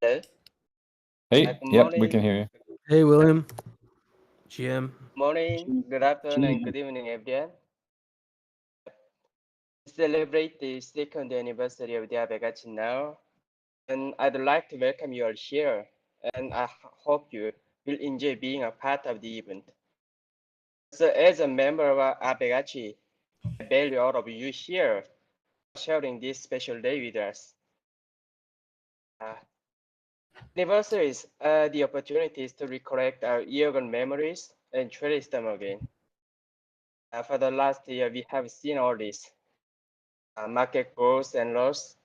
Hello. Hey, Good yep, we morning. can hear you. Hey, William. GM. Morning, good afternoon, and good evening, everyone. Celebrate the second anniversary of the Aavegotchi now, and I'd like to welcome you all here, and I hope you will enjoy being a part of the event. So, as a member of Aavegotchi, I value all of you here sharing this special day with us. Anniversaries are the opportunities to recollect our year-gone memories and cherish them again. For the last year, we have seen all this. Market growth and loss,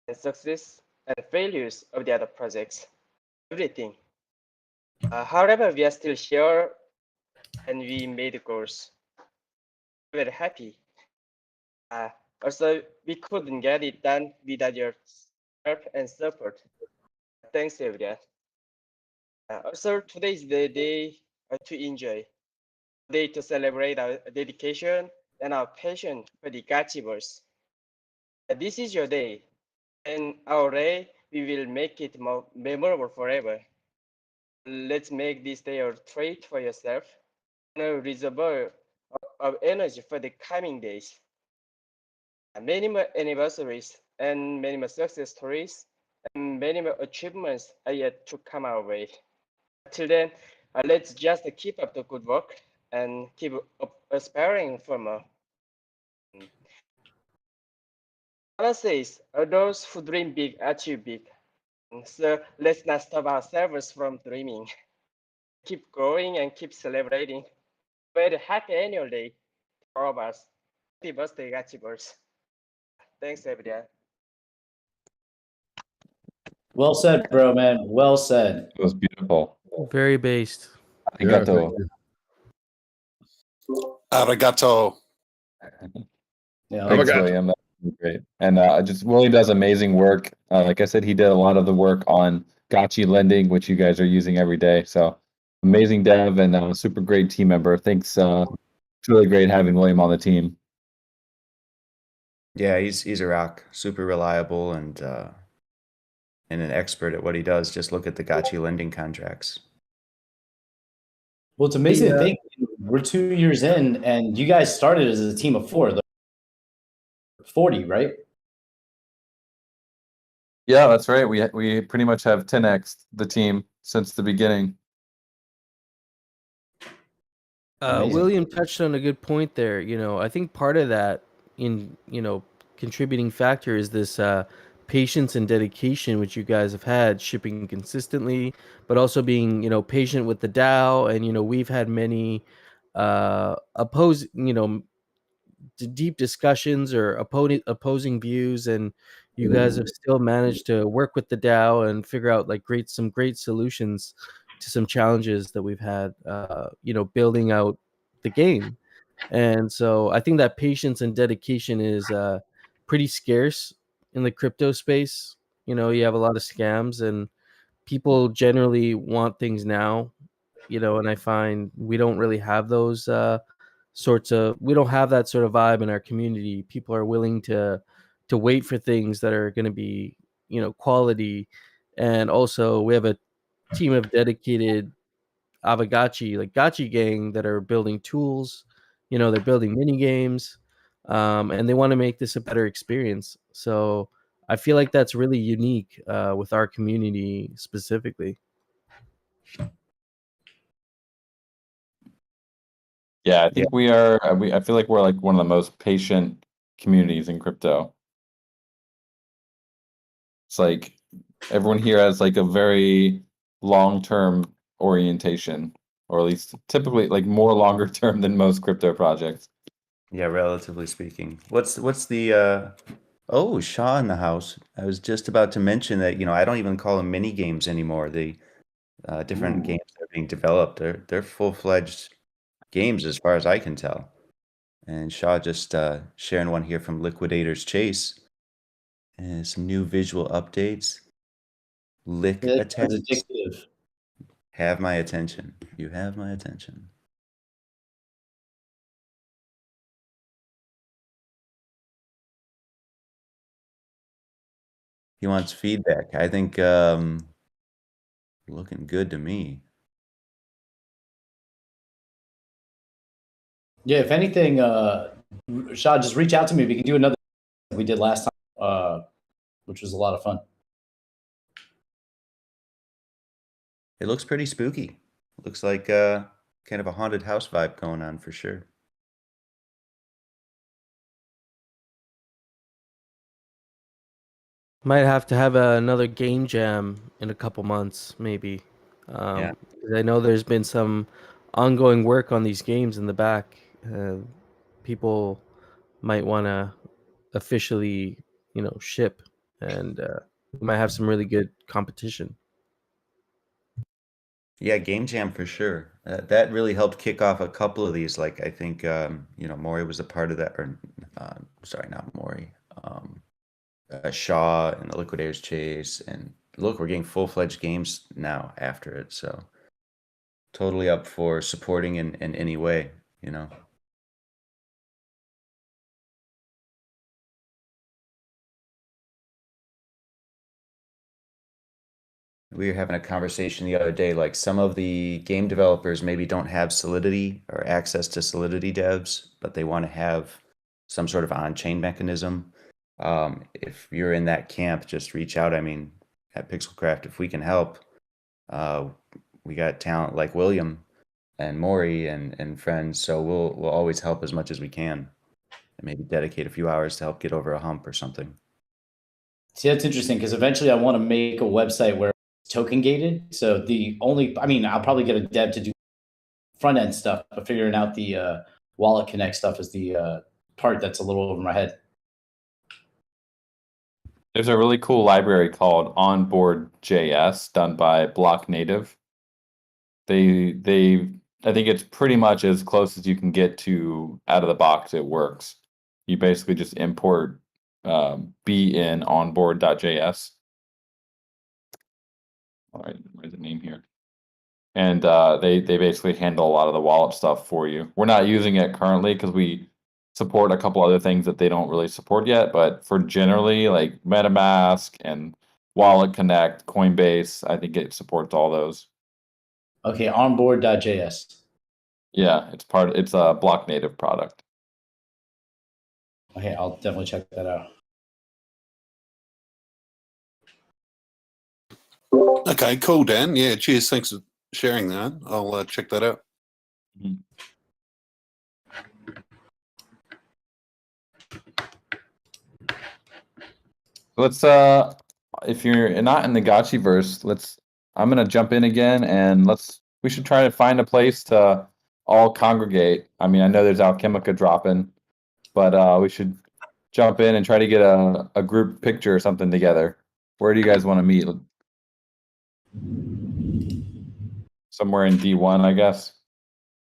and success and failures of the other projects, everything. However, we are still here and we made goals. We're happy. Also, we couldn't get it done without your help and support. Thanks, everyone. Also, today is the day to enjoy, day to celebrate our dedication and our passion for the Gotchiverse. This is your day, and our day, we will make it more memorable forever. Let's make this day a treat for yourself and a reservoir of energy for the coming days. Many more anniversaries and many more success stories and many more achievements are yet to come our way. Till then, let's just keep up the good work and keep aspiring for more. Anna says, those who dream big achieve big. So let's not stop ourselves from dreaming. Keep growing and keep celebrating. Very happy annual day to all of us. Happy birthday, Gotchiverse. Thanks, everyone. Well said, bro, man. Well said. It was beautiful. Very based. Yeah, Arigato. thank you. Arigato. Yeah. Thanks, Arigato. William. That was great. And just William does amazing work. Like I said, he did a lot of the work on Gotchi lending, which you guys are using every day. So amazing dev and super great team member. Thanks. It's really great having William on the team. Yeah, he's a rock, super reliable and an expert at what he does. Just look at the Gotchi lending contracts. Well, it's amazing to think we're 2 years in, and you guys started as a team of 4, 40, right? Yeah, that's right. We pretty much have 10x the team since the beginning. Amazing. William touched on a good point there. I think part of that contributing factor is this patience and dedication which you guys have had, shipping consistently, but also being patient with the DAO. And we've had many deep discussions or opposing views, and you guys have still managed to work with the DAO and figure out some great solutions to some challenges that we've had building out the game. And so I think that patience and dedication is pretty scarce in the crypto space. You have a lot of scams and people generally want things now, and I find we don't really have those we don't have that sort of vibe in our community. People are willing to wait for things that are going to be quality. And also we have a team of dedicated Aavegotchi, Gotchi gang, that are building tools. They're building mini games, and they want to make this a better experience. So I feel like that's really unique with our community specifically. Yeah, I think we are. I feel like we're like one of the most patient communities in crypto. It's like everyone here has like a very long-term orientation, or at least typically like more longer term than most crypto projects. Yeah, relatively speaking. What's the oh, Shaw in the house. I was just about to mention that, I don't even call them mini games anymore. The different games that are being developed, they're full-fledged games as far as I can tell. And Shaw just sharing one here from Liquidator's Chase. And some new visual updates. Lick Yeah, attacks. it's addictive. Have my attention. You have my attention. He wants feedback. I think looking good to me. Yeah, if anything, Shad, just reach out to me. We can do another like we did last time, which was a lot of fun. It looks pretty spooky. Looks like kind of a haunted house vibe going on for sure. Might have to have another game jam in a couple months, maybe. Yeah. 'Cause I know there's been some ongoing work on these games in the back. People might want to officially, ship, and we might have some really good competition. Yeah, Game Jam for sure. That really helped kick off a couple of these. Like I think Maury was a part of that, or sorry, not Maury. Shaw and the Liquidator's Chase, and look, we're getting full-fledged games now after it. So totally up for supporting in any way, We were having a conversation the other day, like some of the game developers maybe don't have Solidity or access to Solidity devs, but they want to have some sort of on-chain mechanism. If you're in that camp, just reach out. I mean, at Pixelcraft, if we can help, we got talent like William and Maury and friends, so we'll always help as much as we can, and maybe dedicate a few hours to help get over a hump or something. See, that's interesting because eventually I want to make a website where it's token gated. So I'll probably get a dev to do front end stuff, but figuring out the wallet connect stuff is the part that's a little over my head. There's a really cool library called Onboard.js done by Block Native. I think it's pretty much as close as you can get to out of the box. It works. You basically just import be in onboard.js. All right, where's the name here? And they basically handle a lot of the wallet stuff for you. We're not using it currently because we support a couple other things that they don't really support yet. But for generally like MetaMask and Wallet Connect, Coinbase, I think it supports all those. Okay, onboard.js. Yeah, it's a Block Native product. Okay, I'll definitely check that out. Okay, cool, Dan. Yeah, cheers. Thanks for sharing that. I'll check that out. Mhm. Let's if you're not in the Gotchiverse, I'm gonna jump in again and we should try to find a place to all congregate. I mean, I know there's Alchemica dropping, but we should jump in and try to get a group picture or something together. Where do you guys want to meet? Somewhere in D1, I guess.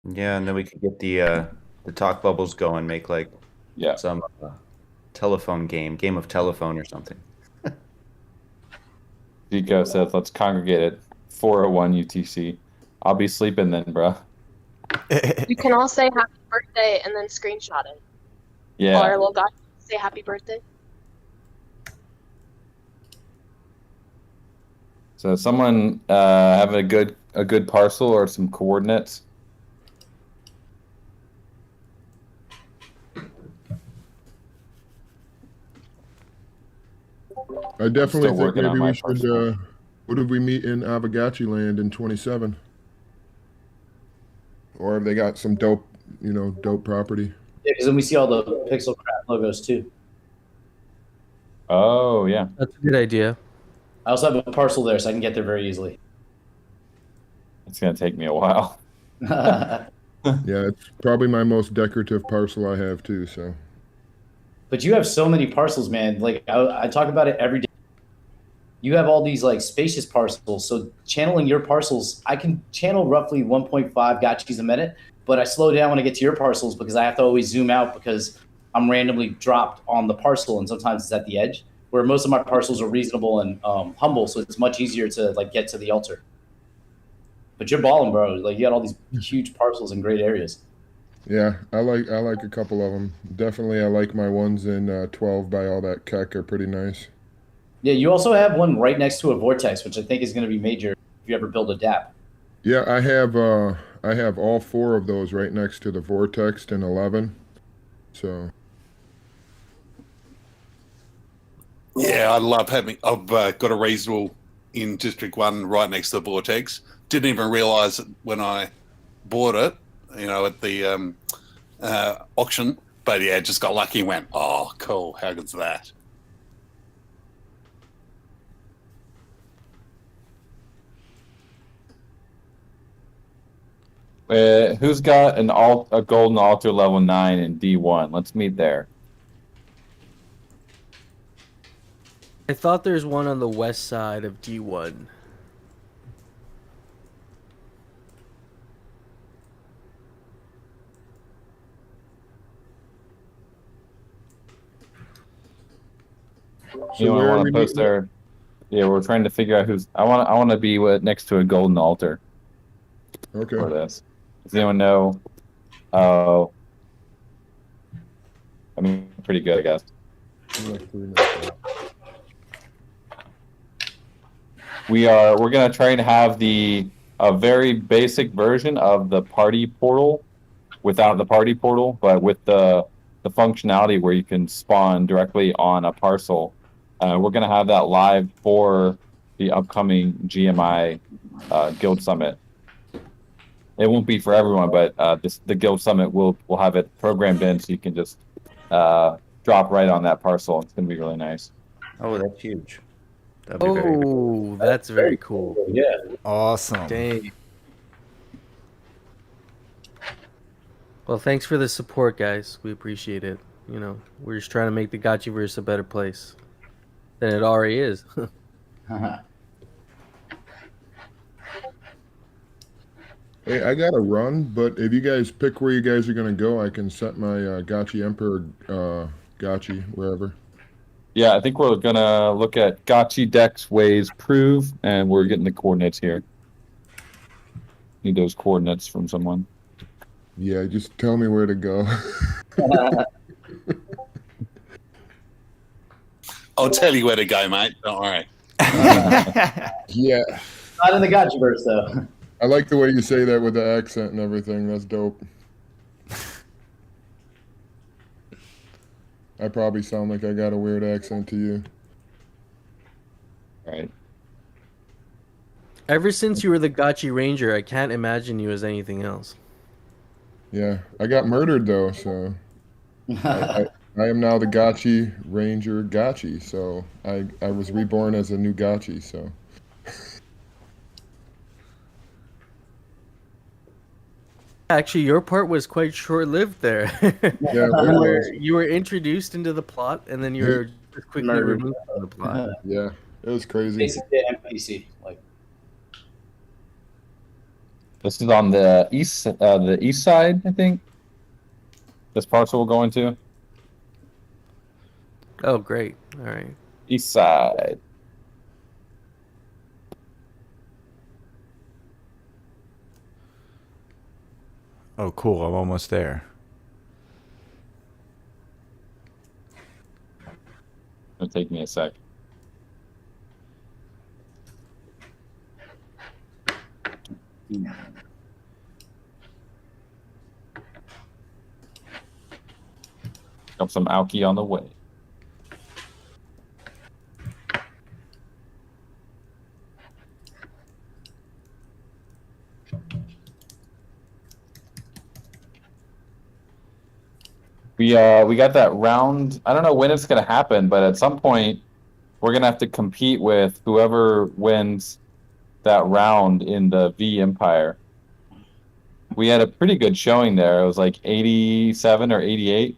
Yeah, and then we could get the talk bubbles going, make like Yeah. some telephone game of telephone or something. Zico says, let's congregate at 401 UTC. I'll be sleeping then, bro. You can all say happy birthday and then screenshot it. Yeah. Or we'll say happy birthday. So someone have a good parcel or some coordinates. I definitely Still think working on maybe my we should. personal. What did we meet in Aavegotchi land in 27? Or have they got some dope property? Yeah, because then we see all the Pixelcraft logos too. Oh yeah, That's a good idea. I also have a parcel there, so I can get there very easily. it's gonna take me a while. Yeah, it's probably my most decorative parcel I have too. So. But you have so many parcels, man. Like I talk about it every day. You have all these like spacious parcels. So channeling your parcels, I can channel roughly 1.5 gotchis a minute. but I slow down when I get to your parcels because I have to always zoom out because I'm randomly dropped on the parcel, and sometimes it's at the edge. Where most of my parcels are reasonable and humble, so it's much easier to like get to the altar. But you're balling, bro. Like you got all these huge parcels in great areas. Yeah, I like a couple of them. Definitely, I like my ones in 12 by all that keck are pretty nice. Yeah, you also have one right next to a vortex, which I think is going to be major if you ever build a DAP. Yeah, I have all 4 of those right next to the vortex in 11. So Yeah, I love having. I've got a reasonable in District 1 right next to the vortex. Didn't even realise it when I bought it, you know, at the auction. But yeah, just got lucky and went, oh, cool. How good's that? Who's got a golden altar level 9 in D1? Let's meet there. I thought there's one on the west side of D1. So You where are want we to post meeting? there? Yeah, we're trying to figure out who's. I want to be next to a golden altar Okay. for this. Does anyone know? Oh, I mean, pretty good, I guess. We're gonna try and have a very basic version of the party portal without the party portal, but with the functionality where you can spawn directly on a parcel. We're gonna have that live for the upcoming GMI Guild Summit. It won't be for everyone, but the Guild Summit will have it programmed in so you can just drop right on that parcel. It's gonna be really nice. Oh, that's huge. That'd be very Oh, that's very cool. Yeah. Awesome. Dang. Well, thanks for the support, guys. We appreciate it. You know, we're just trying to make the Gotchiverse a better place than it already is. Hey, I gotta run, but if you guys pick where you guys are gonna go, I can set my Gotchi Emperor Gotchi wherever. Yeah, I think we're gonna look at Gotchi Dex Ways Prove, and we're getting the coordinates here. Need those coordinates from someone. Yeah, just tell me where to go. I'll tell you where to go, mate. Don't worry. Yeah, Not in the Gotchiverse, though. I like the way you say that with the accent and everything. That's dope. I probably sound like I got a weird accent to you. All right. Ever since you were the Gotchi Ranger, I can't imagine you as anything else. Yeah, I got murdered though, so I am now the Gotchi Ranger Gotchi. So I was reborn as a new Gotchi. So Actually, your part was quite short-lived there. yeah, it was. You were introduced into the plot, and then you were just quickly Murdered. removed from the plot. Yeah, it was crazy. Basically, NPC. Like, This is on the east side, I think. This parcel we're going to. Oh, great. All right. East side. Oh, cool. I'm almost there. It'll take me a sec. Got some alky on the way. We got that round. I don't know when it's gonna happen, but at some point we're gonna have to compete with whoever wins that round in the V Empire. We had a pretty good showing there. It was like 87 or 88.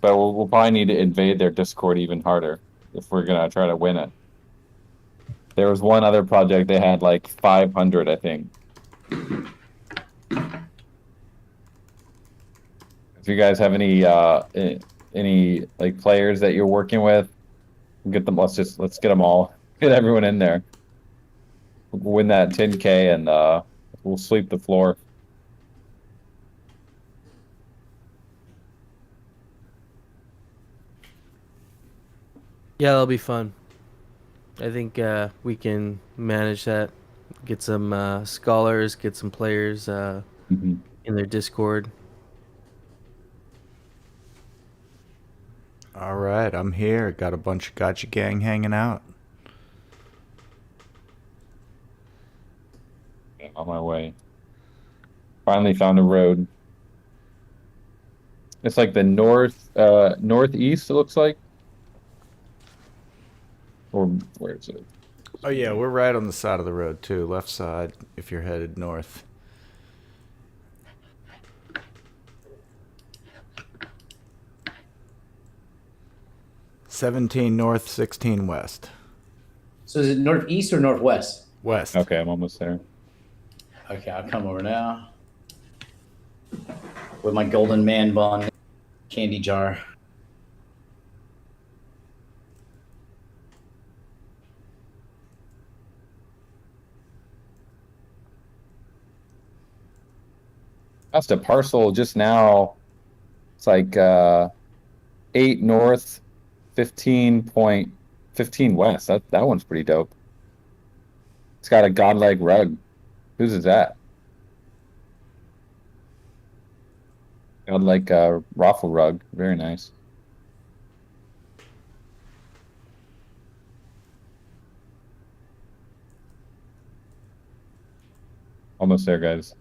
But we'll probably need to invade their Discord even harder if we're gonna try to win it. There was one other project they had like 500, I think. If you guys have any like players that you're working with, get them. Let's get them all. Get everyone in there. Win that 10K and we'll sweep the floor. Yeah, that'll be fun. I think we can manage that. Get some scholars, get some players Mhm. in their Discord. All right, I'm here. Got a bunch of Gotcha gang hanging out. On my way. Finally found a road. It's like the northeast, it looks like. Or where is it? Oh yeah, we're right on the side of the road too, left side if you're headed north. $17 north, 16 west. So is it northeast or northwest? West. Okay, I'm almost there. Okay, I'll come over now. With my golden man bun candy jar. That's a parcel just now. It's like 8 north, 15.15 west. That one's pretty dope. It's got a godlike rug. Whose is that? Godlike raffle rug. Very nice. Almost there, guys.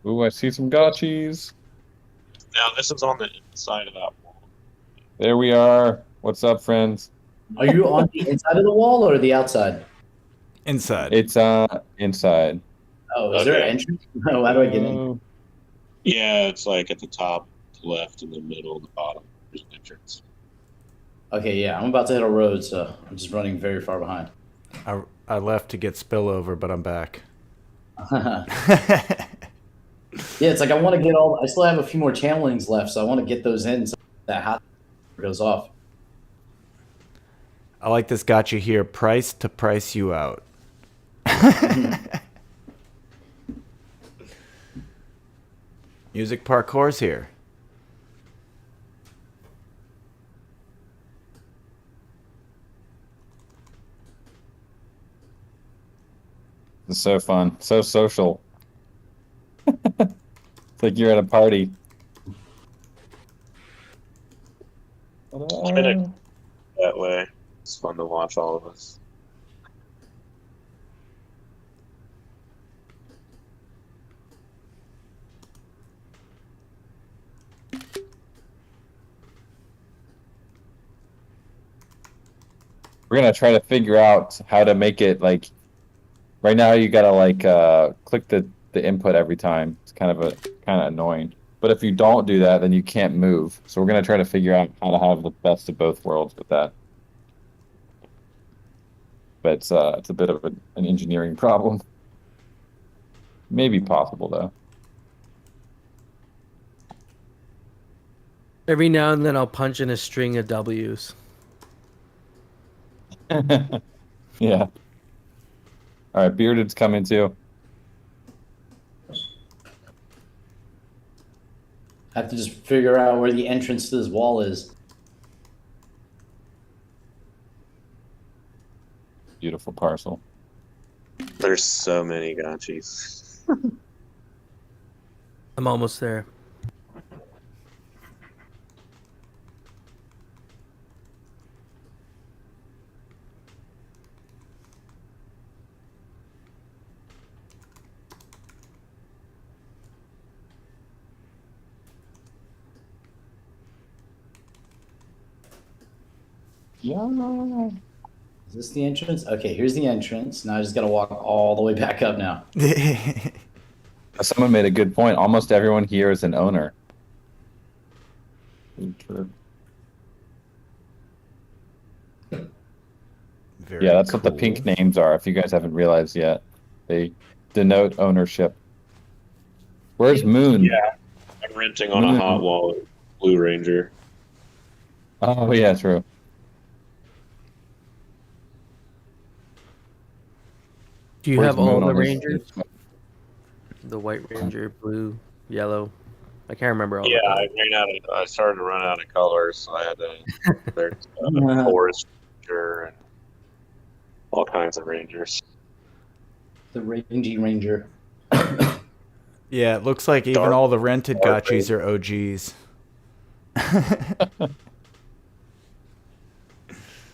Ooh, I see some gotchis. Now this is on the inside of that wall. There we are. What's up, friends? Are you on the inside of the wall or the outside? Inside. It's inside. Oh, is there an entrance? No, how do I get in? Yeah, it's like at the top, the left, in the middle, the bottom. There's an entrance. Okay, yeah, I'm about to hit a road, so I'm just running very far behind. I left to get spillover, but I'm back. Yeah, it's like I want to get I still have a few more channelings left, so I want to get those in so that hot goes off. I like this gotcha here. Price to price you out. Music parkour's here. It's so fun. So social. It's like you're at a party. I'm in it that way. It's fun to watch all of us. We're gonna try to figure out how to make it like. Right now, you gotta like click the input every time. It's kind of annoying. But if you don't do that, then you can't move. So we're gonna try to figure out how to have the best of both worlds with that. But it's a bit of an engineering problem. Maybe possible though. Every now and then I'll punch in a string of W's. Yeah. All right, Bearded's coming too. I have to just figure out where the entrance to this wall is. Beautiful parcel. There's so many gotchis. I'm almost there. Yeah. Is this the entrance? Okay, here's the entrance. Now I just gotta walk all the way back up now. Someone made a good point. Almost everyone here is an owner. Very Yeah, that's what the pink cool. names are. If you guys haven't realized yet, they denote ownership. Where's Moon? Yeah, I'm renting on a Moon. hot wallet, Blue Ranger. Oh yeah, true. Do you Where's have all Moon the on this? Rangers? The White Ranger, blue, yellow. I can't remember all Yeah, of I them. ran out of. I started to run out of colors, so I had to. There's Forest Ranger and all kinds of Rangers. The Rangy Ranger. Yeah, it looks like even Dark- all the rented dark gotchis are OGs.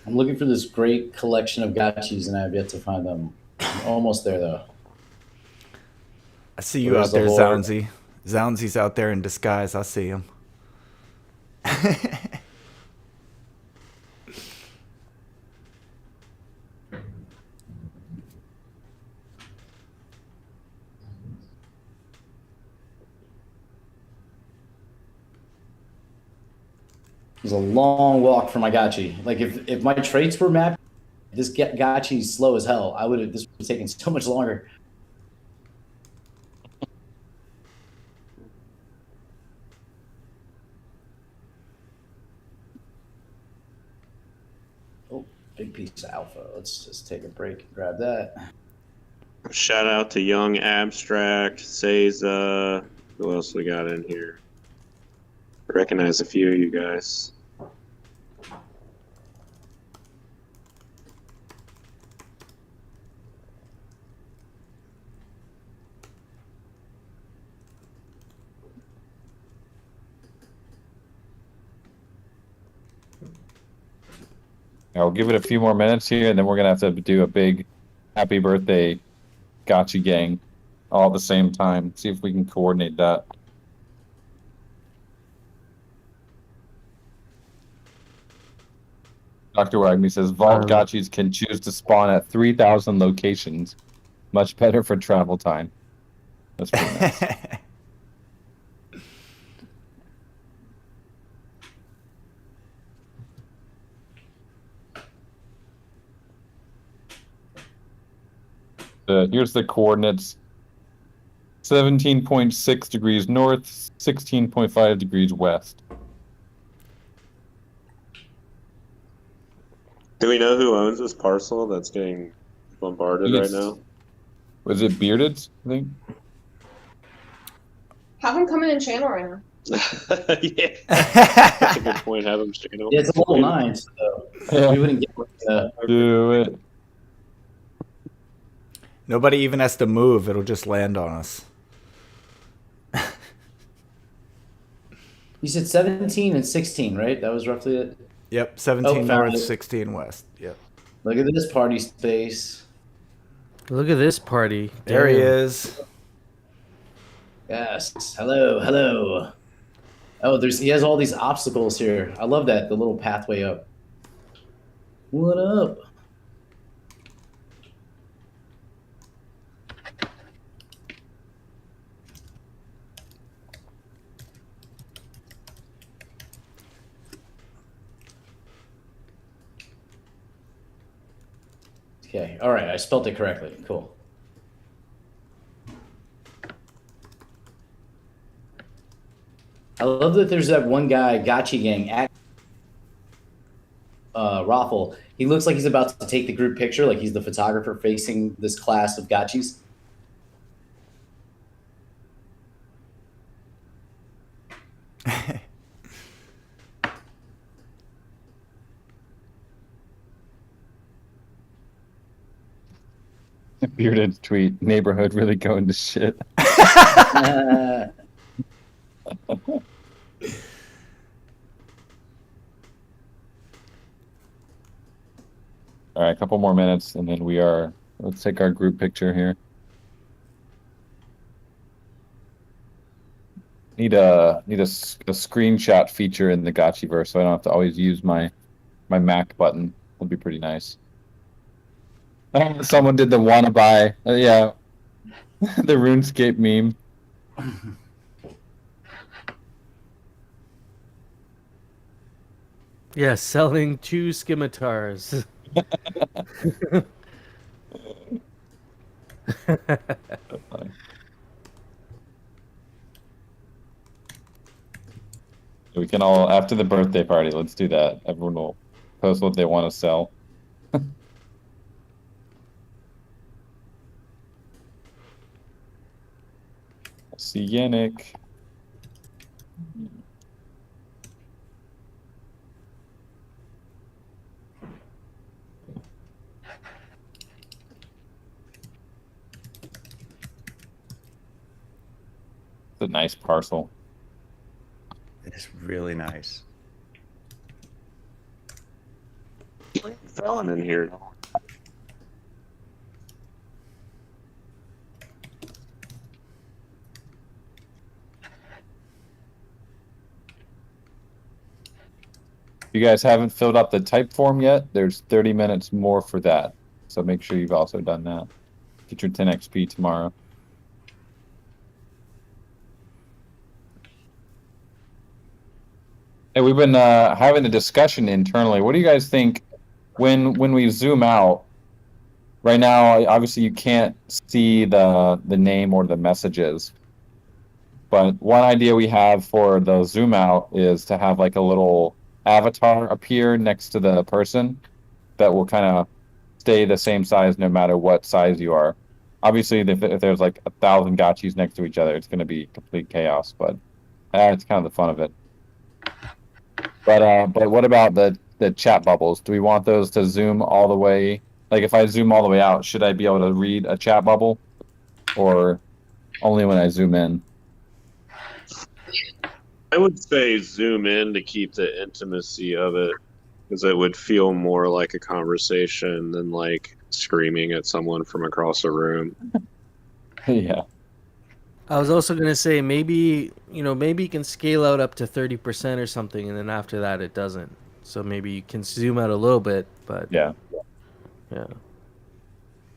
I'm looking for this great collection of gotchis, and I have yet to find them. I'm almost there, though. I see you Where's out there, the Lord? Zoundsy. Zountsy's out there in disguise. I see him. It was a long walk for my gotchi. Like, if my traits were mapped, this gotchi's slow as hell. This would have taken so much longer. Oh, big piece of alpha. Let's just take a break and grab that. Shout out to Young Abstract, Seiza. Who else we got in here? I recognize a few of you guys. I'll give it a few more minutes here, and then we're gonna have to do a big happy birthday gotcha gang all at the same time. See if we can coordinate that. Dr. Wagner says Vault gotchis can choose to spawn at 3,000 locations. Much better for travel time. That's pretty nice. Here's the coordinates. 17.6 degrees north, 16.5 degrees west. Do we know who owns this parcel that's getting bombarded right now? Was it Bearded, I think? Have him come in and channel right now. Yeah, that's a good point. Have him channel. Yeah, it's a level 9, so we wouldn't get Do it. Nobody even has to move. It'll just land on us. You said 17 and 16, right? That was roughly it? Yep, 17 found north, it. 16 west. Yep. Look at this party space. Look at this party. There he Damn. is. Yes. Hello, hello. Oh, he has all these obstacles here. I love that, the little pathway up. What up? Okay, all right, I spelled it correctly. Cool. I love that there's that one guy, Gotchi Gang, at Raffle. He looks like he's about to take the group picture, like he's the photographer facing this class of Gotchis. Bearded tweet. Neighborhood really going to shit. All right, a couple more minutes, and then let's take our group picture here. Need a screenshot feature in the Gotchiverse, so I don't have to always use my Mac button. Would be pretty nice. Someone did the wanna buy, yeah, the RuneScape meme. Yeah, selling 2 scimitars. So funny. We can all, after the birthday party, let's do that. Everyone will post what they want to sell. See Yannick. It's a nice parcel. It's really nice. Selling in here. If you guys haven't filled out the type form yet, there's 30 minutes more for that. So make sure you've also done that. Get your 10 XP tomorrow. Hey, we've been having a discussion internally. What do you guys think when we zoom out? Right now, obviously you can't see the name or the messages. But one idea we have for the zoom out is to have like a little avatar appear next to the person that will kind of stay the same size no matter what size you are. Obviously, if there's like 1,000 gotchis next to each other, it's going to be complete chaos. But it's kind of the fun of it. But what about the chat bubbles? Do we want those to zoom all the way? Like if I zoom all the way out, should I be able to read a chat bubble, or only when I zoom in? I would say zoom in to keep the intimacy of it, because it would feel more like a conversation than like screaming at someone from across the room. Yeah. I was also gonna say maybe maybe you can scale out up to 30% or something, and then after that it doesn't. So maybe you can zoom out a little bit, but Yeah. yeah.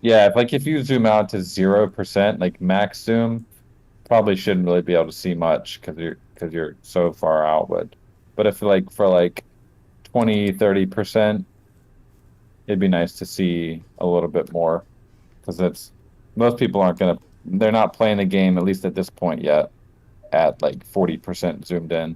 Yeah, if you zoom out to 0%, like max zoom, probably shouldn't really be able to see much because you're so far out. But if like for like 20-30%, it'd be nice to see a little bit more, because most people they're not playing the game, at least at this point yet, at like 40% zoomed in.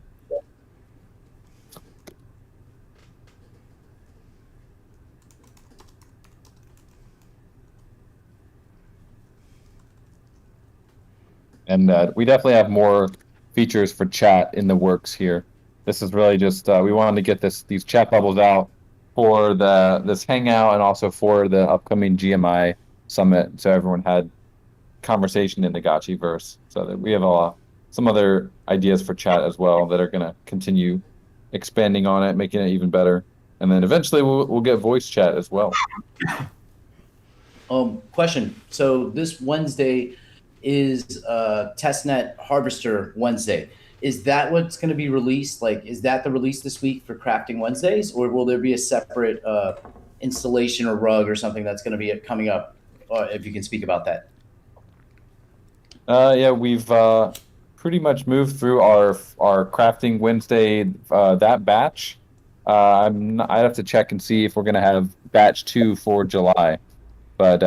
And we definitely have more features for chat in the works here. This is really just we wanted to get these chat bubbles out for this hangout and also for the upcoming GMI summit, so everyone had conversation in the Gotchiverse. So that we have some other ideas for chat as well that are going to continue expanding on it, making it even better, and then eventually we'll get voice chat as well. Question. So this Wednesday is Testnet Harvester Wednesday. Is that what's going to be released? Like, is that the release this week for Crafting Wednesdays, or will there be a separate installation or rug or something that's going to be coming up? If you can speak about that. Yeah, we've pretty much moved through our Crafting Wednesday that batch. I have to check and see if we're gonna have batch 2 for July, but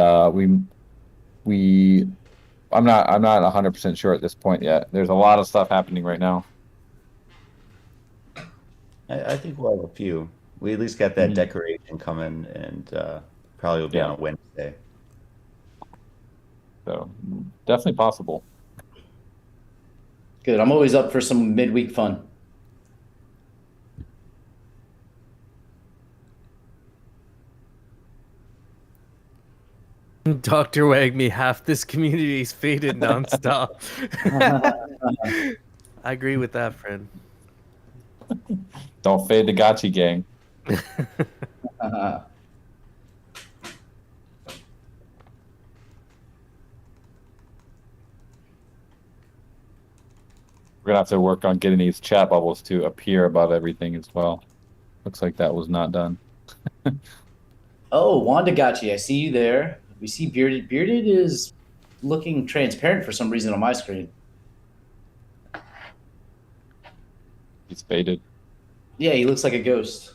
I'm not 100% sure at this point yet. There's a lot of stuff happening right now. I think we'll have a few. We at least got that decoration coming, and probably will be on a Wednesday. So definitely possible. Good. I'm always up for some midweek fun. Dr. Wagme, half this community is faded nonstop. I agree with that, friend. Don't fade the Gotchi gang. We're gonna have to work on getting these chat bubbles to appear above everything as well. Looks like that was not done. Oh, Wanda Gotchi, I see you there. We see Bearded. Bearded is looking transparent for some reason on my screen. He's faded. Yeah, he looks like a ghost.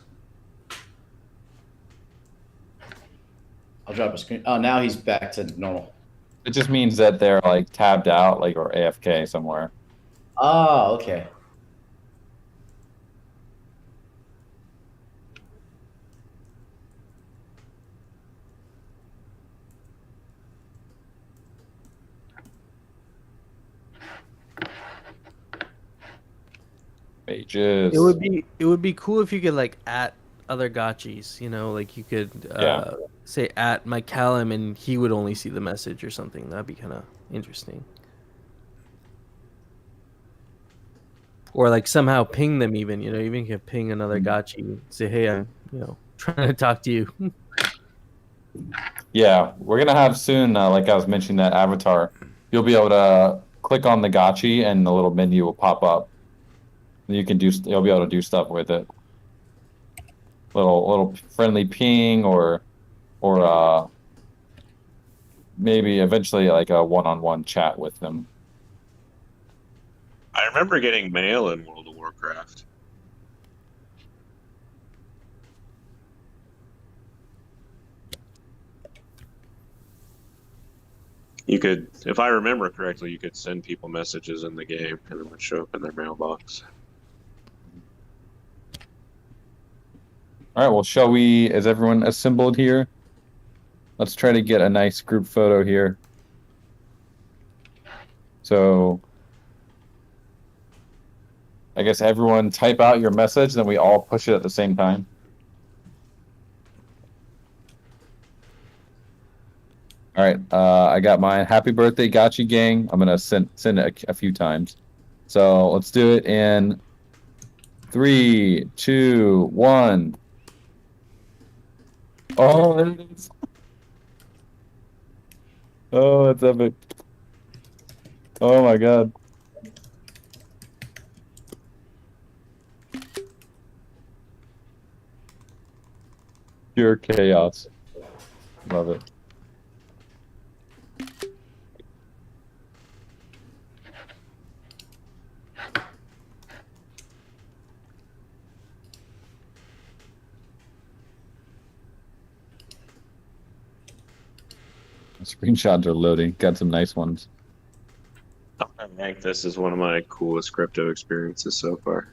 I'll drop a screen. Oh, now he's back to normal. It just means that they're like tabbed out, like or AFK somewhere. Oh, okay. Pages. It would be cool if you could like at other gotchis, you know, like you could say at Mike Callum and he would only see the message or something. That'd be kind of interesting. Or like somehow ping them even, you know, even you can ping another gotchi, say, hey, I'm, you know, trying to talk to you. Yeah, we're gonna have soon, like I was mentioning, that avatar. You'll be able to click on the gotchi and the little menu will pop up. You can you'll be able to do stuff with it. Little friendly ping or maybe eventually like a one-on-one chat with them. I remember getting mail in World of Warcraft. You could, if I remember correctly, you could send people messages in the game and it would show up in their mailbox. All right, well, shall we, is everyone assembled here? Let's try to get a nice group photo here. So, I guess everyone type out your message, then we all push it at the same time. All right, I got mine. Happy birthday, Gotchi gang. I'm gonna send it a few times. So let's do it in 3, 2, 1. Oh, there it is. Oh, that's epic. Oh my god. Pure chaos. Love it. Screenshots are loading. Got some nice ones. I think this is one of my coolest crypto experiences so far.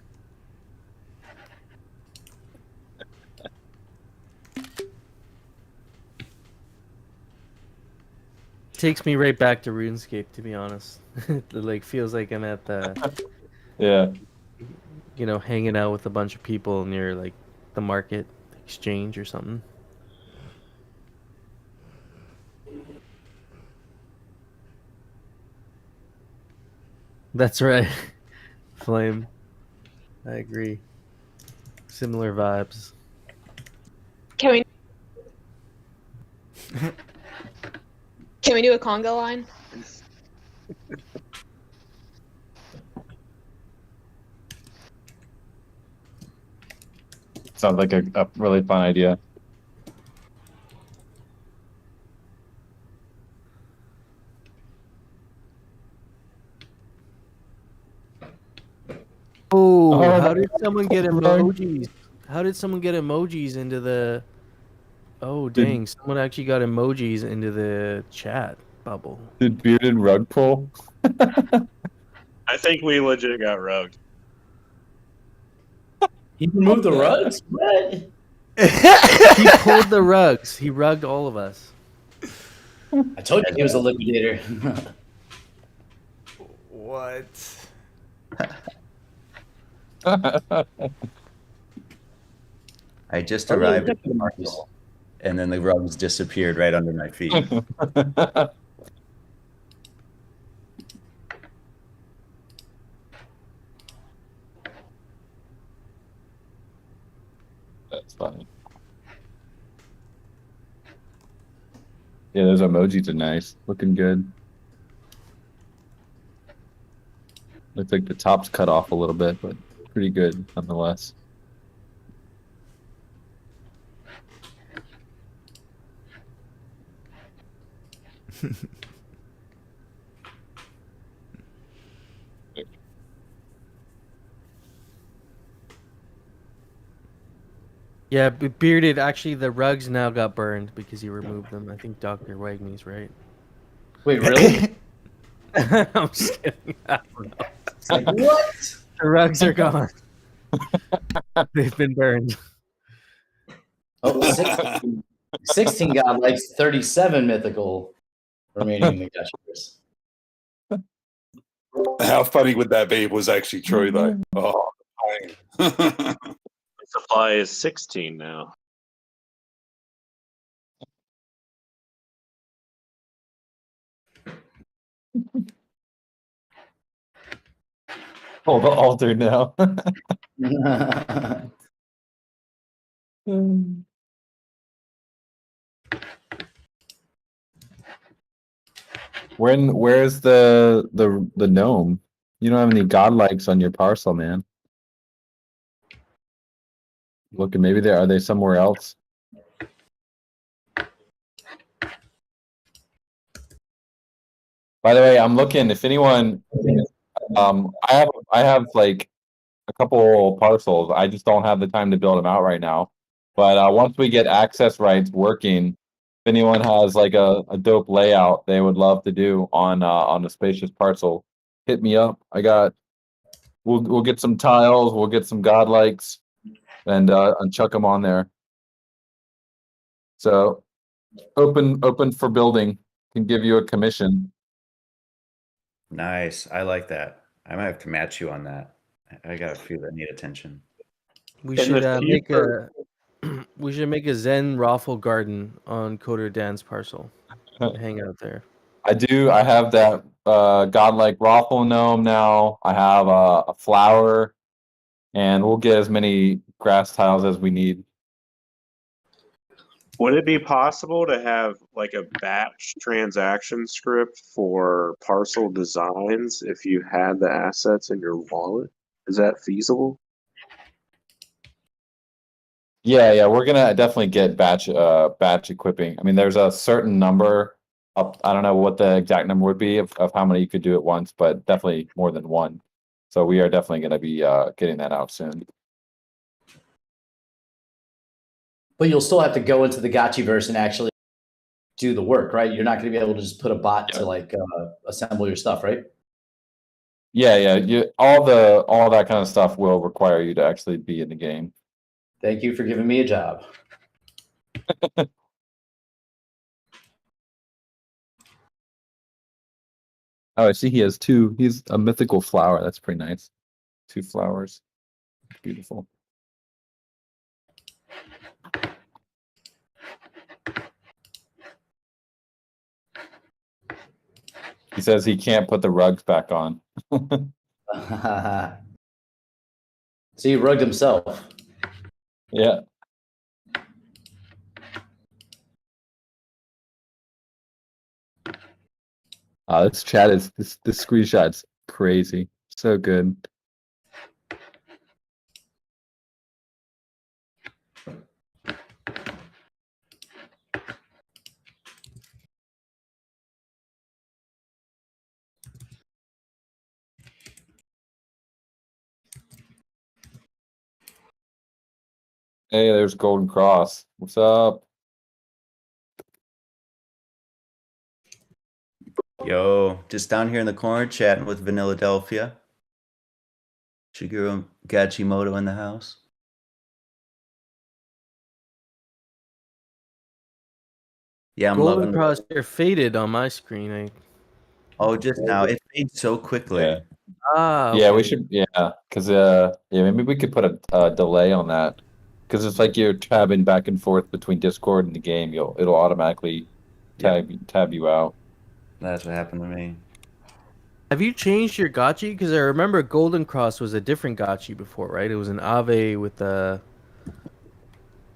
Takes me right back to RuneScape, to be honest. It like feels like I'm at the Yeah. you know, hanging out with a bunch of people near like the market exchange or something. That's right. Flame. I agree. Similar vibes. Can we can we do a conga line? Sounds like a really fun idea. Oh, Oh, how did someone get right. emojis? How did someone get emojis into the... Oh, dang. Someone actually got emojis into the chat bubble. Did Bearded Rug pull? I think we legit got rugged. He removed the rugs? What? He pulled the rugs. He rugged all of us. I told you he was a liquidator. What? I just arrived at the market, and then the rugs disappeared right under my feet. That's funny. Yeah, those emojis are nice. Looking good. Looks like the top's cut off a little bit, but pretty good nonetheless. Yeah, Bearded, actually, the rugs now got burned because you removed them. I think Dr. Wagner's right. Wait, really? I'm just kidding. I don't know. It's like, what? The rugs are gone. They've been burned. Oh, 16 got like 37 mythical remaining in the Gotchiverse. How funny would that be if it was actually true, though? Oh, pain. The supply is 16 now. Oh, the altar now. Where's the gnome? You don't have any godlikes on your parcel, man. Look, maybe are they somewhere else? By the way, I'm looking. If anyone, I have like a couple parcels. I just don't have the time to build them out right now. But once we get access rights working, if anyone has like a dope layout they would love to do on a spacious parcel, hit me up. We'll get some tiles, we'll get some godlikes, and chuck them on there. So open for building. Can give you a commission. Nice. I like that. I might have to match you on that. I got a few that need attention. We In should the make future- we should make a Zen raffle garden on Coder Dan's parcel. Hang out there. I have that godlike raffle gnome now. I have a flower, and we'll get as many grass tiles as we need. Would it be possible to have like a batch transaction script for parcel designs if you had the assets in your wallet? Is that feasible? Yeah, we're gonna definitely get batch equipping. I mean, there's a certain number up. I don't know what the exact number would be of how many you could do at once, but definitely more than one. So we are definitely gonna be getting that out soon. But you'll still have to go into the Gotchiverse and actually do the work, right? You're not going to be able to just put a bot to like assemble your stuff, right? Yeah. All that kind of stuff will require you to actually be in the game. Thank you for giving me a job. Oh, I see he has two. He's a mythical flower. That's pretty nice. 2 flowers. Beautiful. He says he can't put the rugs back on. So he rugged himself. Yeah. This chat is this screenshot's crazy. So good. Hey, there's Golden Cross. What's up? Yo, just down here in the corner chatting with Vanilladelphia. Shigeru Gachimoto in the house. Yeah, I'm Golden loving Cross are faded on my screen. Oh, just now. It fades so quickly. Yeah. Okay. We should. Yeah, because maybe we could put a delay on that, because it's like you're tabbing back and forth between Discord and the game. It'll automatically tab you out. That's what happened to me. Have you changed your Gotchi? Because I remember Golden Cross was a different Gotchi before, right? It was an Aave with the.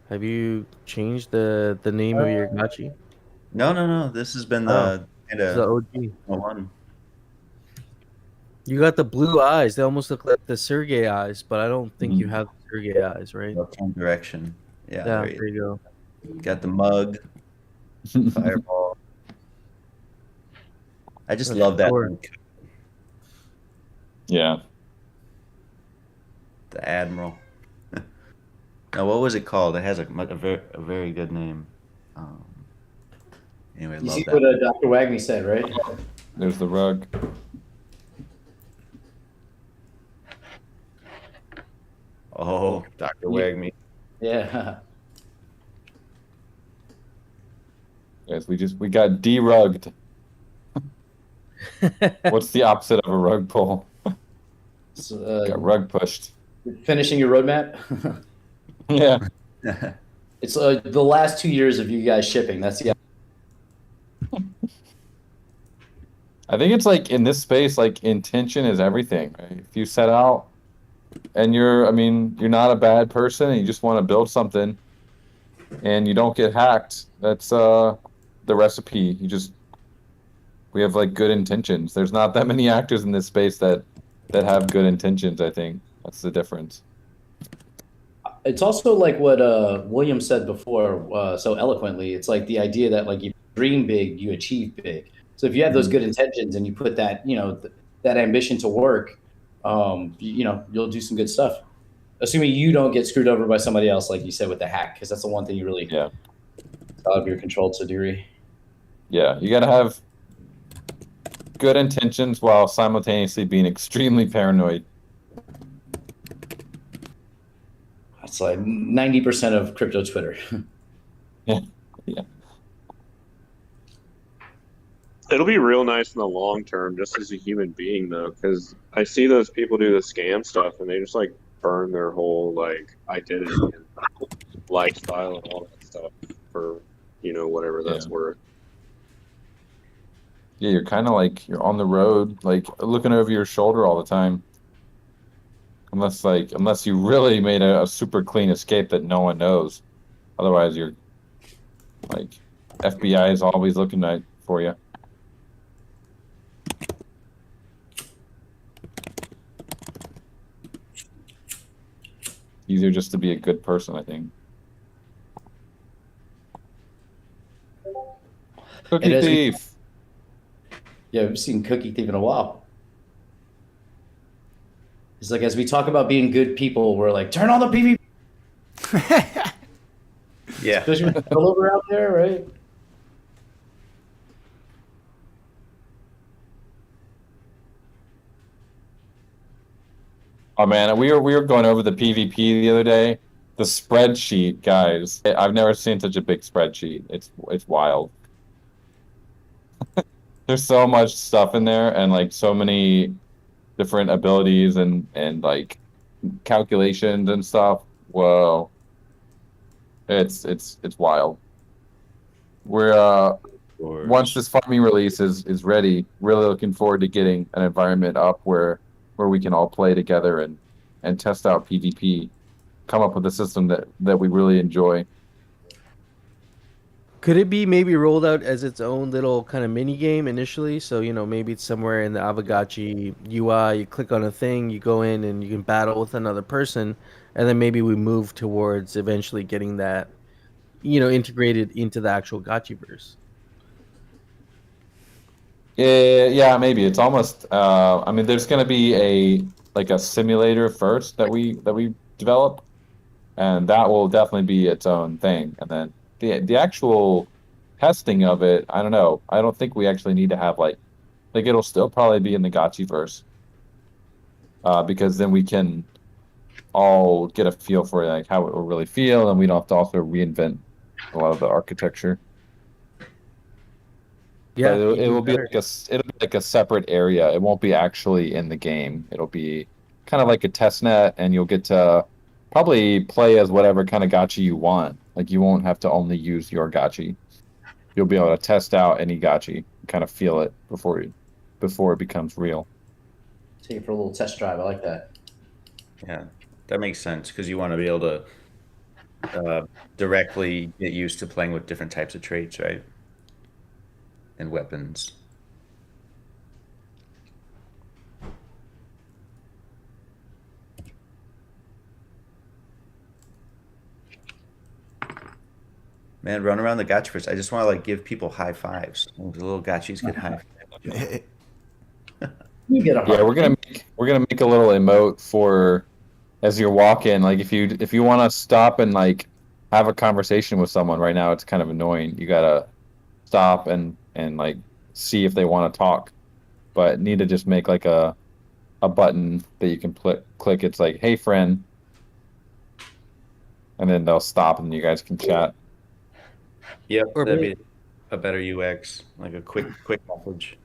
Have you changed the name of your Gotchi? No. This has been the OG one. You got the blue eyes. They almost look like the Sergey eyes, but I don't think you have the Sergey eyes, right? Same direction. Yeah. There you go. Got the mug. Fireball. I just love that. Yeah. The Admiral. Now, what was it called? It has a very good name. Anyway, You love see that. what Dr. Wagney said, right? There's the rug. Oh, Dr. Wagme. Yeah. Yes, we got derugged. What's the opposite of a rug pull? So, Got rug pushed. finishing your roadmap. Yeah. It's the last 2 years of you guys shipping. That's the. I think it's like in this space, like intention is everything, right? If you set out and you're not a bad person and you just want to build something and you don't get hacked, that's the recipe. We have like good intentions. There's not that many actors in this space that have good intentions, I think. That's the difference. It's also like what William said before so eloquently. It's like the idea that like you dream big, you achieve big. So if you have those good intentions and you put that, that ambition to work, you'll do some good stuff. Assuming you don't get screwed over by somebody else, like you said with the hack, because that's the one thing you really out of your control to a degree. Yeah, you got to have good intentions while simultaneously being extremely paranoid. It's like 90% of crypto Twitter. Yeah. It'll be real nice in the long term, just as a human being, though, because I see those people do the scam stuff, and they just like burn their whole like identity and lifestyle and all that stuff for whatever that's worth. Yeah, you're kind of like you're on the road, like looking over your shoulder all the time. Unless you really made a super clean escape that no one knows. Otherwise, you're like FBI is always looking for you. Easier just to be a good person, I think. Cookie Thief. Yeah, we've seen Cookie Thief in a while. It's like as we talk about being good people, we're like, turn on the PvP. Yeah. Especially with the over out there, right? Oh man, we were going over the PvP the other day. The spreadsheet, guys. I've never seen such a big spreadsheet. It's wild. There's so much stuff in there and like so many different abilities and like calculations and stuff. Whoa. It's wild. We're once this farming release is ready, really looking forward to getting an environment up where we can all play together and test out PvP, come up with a system that we really enjoy. Could it be maybe rolled out as its own little kind of mini game initially? So, maybe it's somewhere in the Aavegotchi UI, you click on a thing, you go in and you can battle with another person, and then maybe we move towards eventually getting that, integrated into the actual Gotchiverse. Yeah, maybe. It's almost there's gonna be a simulator first that we develop, and that will definitely be its own thing. And then the actual testing of it, I don't know. I don't think we actually need to have like it'll still probably be in the Gotchiverse. Because then we can all get a feel for like how it will really feel, and we don't have to also reinvent a lot of the architecture. Yeah, it will be like a separate area. It won't be actually in the game. It'll be kind of like a test net, and you'll get to probably play as whatever kind of gachi you want. Like you won't have to only use your gachi. You'll be able to test out any gachi, kind of feel it before it becomes real. Take it for a little test drive. I like that. Yeah, that makes sense because you want to be able to directly get used to playing with different types of traits, right? And weapons. Man, run around the Gotchiverse. I just want to like give people high fives. The little gotchis get high fives. You get a Yeah, we're gonna make a little emote for as you're walking. Like if you want to stop and like have a conversation with someone right now, it's kind of annoying. You gotta stop and like see if they want to talk, but need to just make like a button that you can click. It's like, hey friend, and then they'll stop and you guys can chat. Yep, Or that'd may- be a better UX, like a quick message.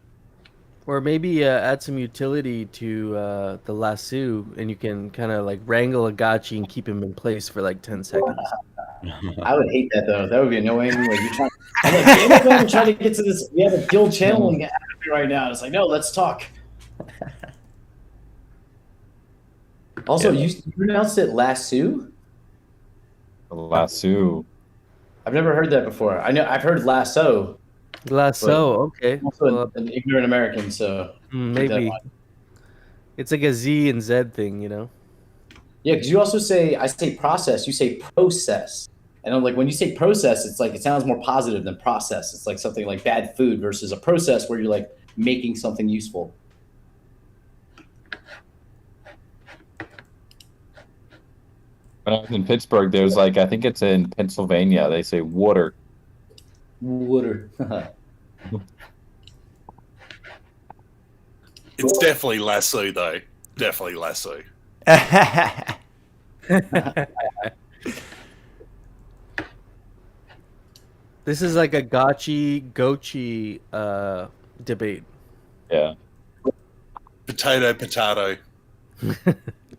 Or maybe add some utility to the lasso, and you can kind of like wrangle a gotchi and keep him in place for like 10 seconds. I would hate that though. That would be annoying. Like you're trying. I'm like, damn it, man, I'm trying to get to this. We have a guild channel and get out of here right now. And it's like, no, let's talk. Also, you pronounced it lasso. Lasso. I've never heard that before. I know I've heard lasso. Lasso, okay. I'm also an ignorant American, so keep that in Maybe mind. it's like a Z and Z thing, you know. Yeah, because you also say I say process. You say process, and I'm like when you say process, it's like it sounds more positive than process. It's like something like bad food versus a process where you're like making something useful. When I was in Pittsburgh, there's like, I think it's in Pennsylvania, they say water. Water. It's definitely lasso, though. Definitely lasso. This is like a Gotchi debate. Yeah. Potato.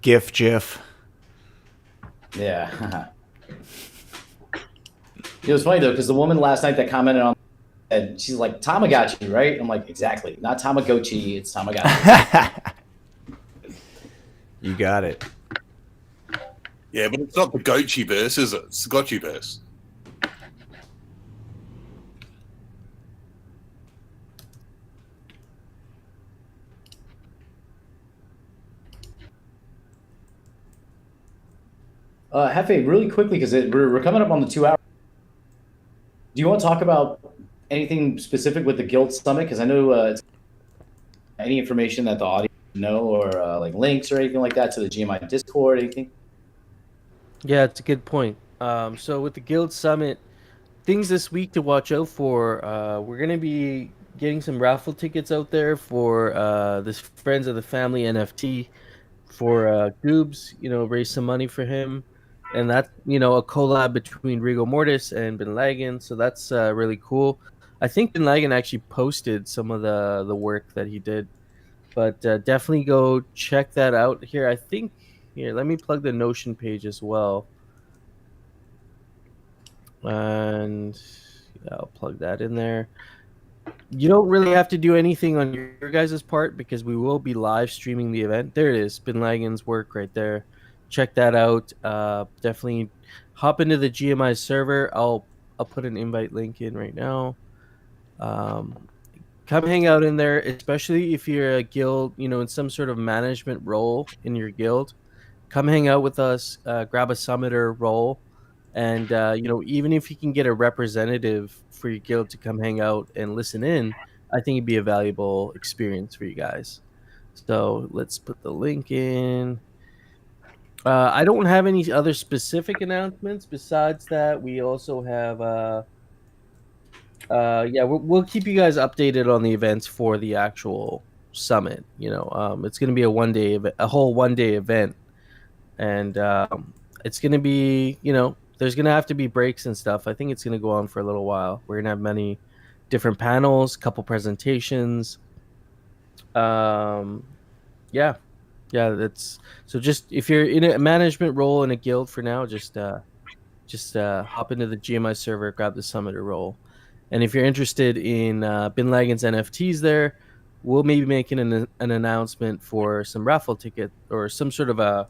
GIF. Yeah. It was funny though because the woman last night that commented on, and she's like Tamagotchi, right? I'm like, exactly, not Tamagotchi, it's Tamagotchi. You got it. Yeah, but it's not the Gotchiverse, is it? It's the Gotchiverse. Hefe, really quickly because we're coming up on the 2 hours. Do you want to talk about anything specific with the Guild Summit? Because I know it's any information that the audience know, or like links or anything like that to the GMI Discord, anything. Yeah, it's a good point. So with the Guild Summit, things this week to watch out for. We're gonna be getting some raffle tickets out there for this Friends of the Family NFT for Goobs. You know, raise some money for him, and that's a collab between Rigor Mortis and Bin Laden. So that's really cool. I think Bin Laden actually posted some of the work that he did, but definitely go check that out. Here, I think. Here, let me plug the Notion page as well. And yeah, I'll plug that in there. You don't really have to do anything on your guys' part because we will be live streaming the event. There it is, Bin Laden's work right there. Check that out. Definitely hop into the GMI server. I'll put an invite link in right now. Come hang out in there, especially if you're a guild, in some sort of management role in your guild. Come hang out with us, grab a summiter role, and even if you can get a representative for your guild to come hang out and listen in, I think it'd be a valuable experience for you guys. So let's put the link in. I don't have any other specific announcements besides that. We also have we'll keep you guys updated on the events for the actual summit. It's going to be a whole 1 day event. And it's going to be, there's going to have to be breaks and stuff. I think it's going to go on for a little while. We're going to have many different panels, couple presentations. That's so. Just if you're in a management role in a guild for now, just hop into the GMI server, grab the summiter role. And if you're interested in Bin Laden's NFTs there, we'll maybe making an announcement for some raffle ticket or some sort of a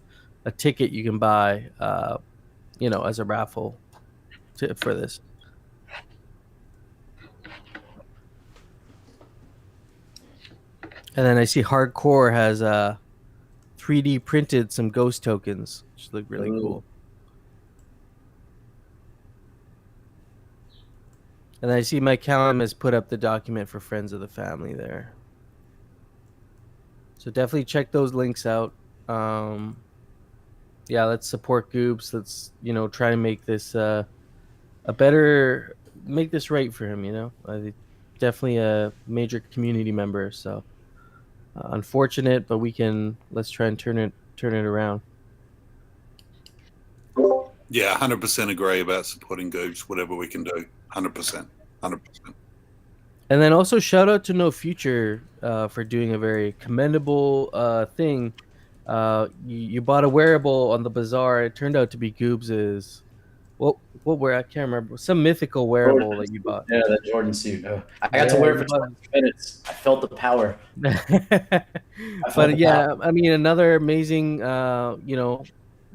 ticket you can buy, as a raffle for this. And then I see Hardcore has 3D printed some ghost tokens, which look really cool. And then I see Mike Callum has put up the document for Friends of the Family there. So definitely check those links out. yeah, let's support Goobs. Let's try and make this make this right for him. Definitely a major community member. So unfortunate, but let's try and turn it around. Yeah, 100% agree about supporting Goobs, whatever we can do. 100%. 100%. And then also shout out to No Future for doing a very commendable thing. You bought a wearable on the bazaar. It turned out to be Goobs's. What wear? I can't remember. Some mythical wearable that you bought. Yeah, that Jordan suit. I got to wear it for 20 minutes. I felt the power. But yeah, I mean, another amazing,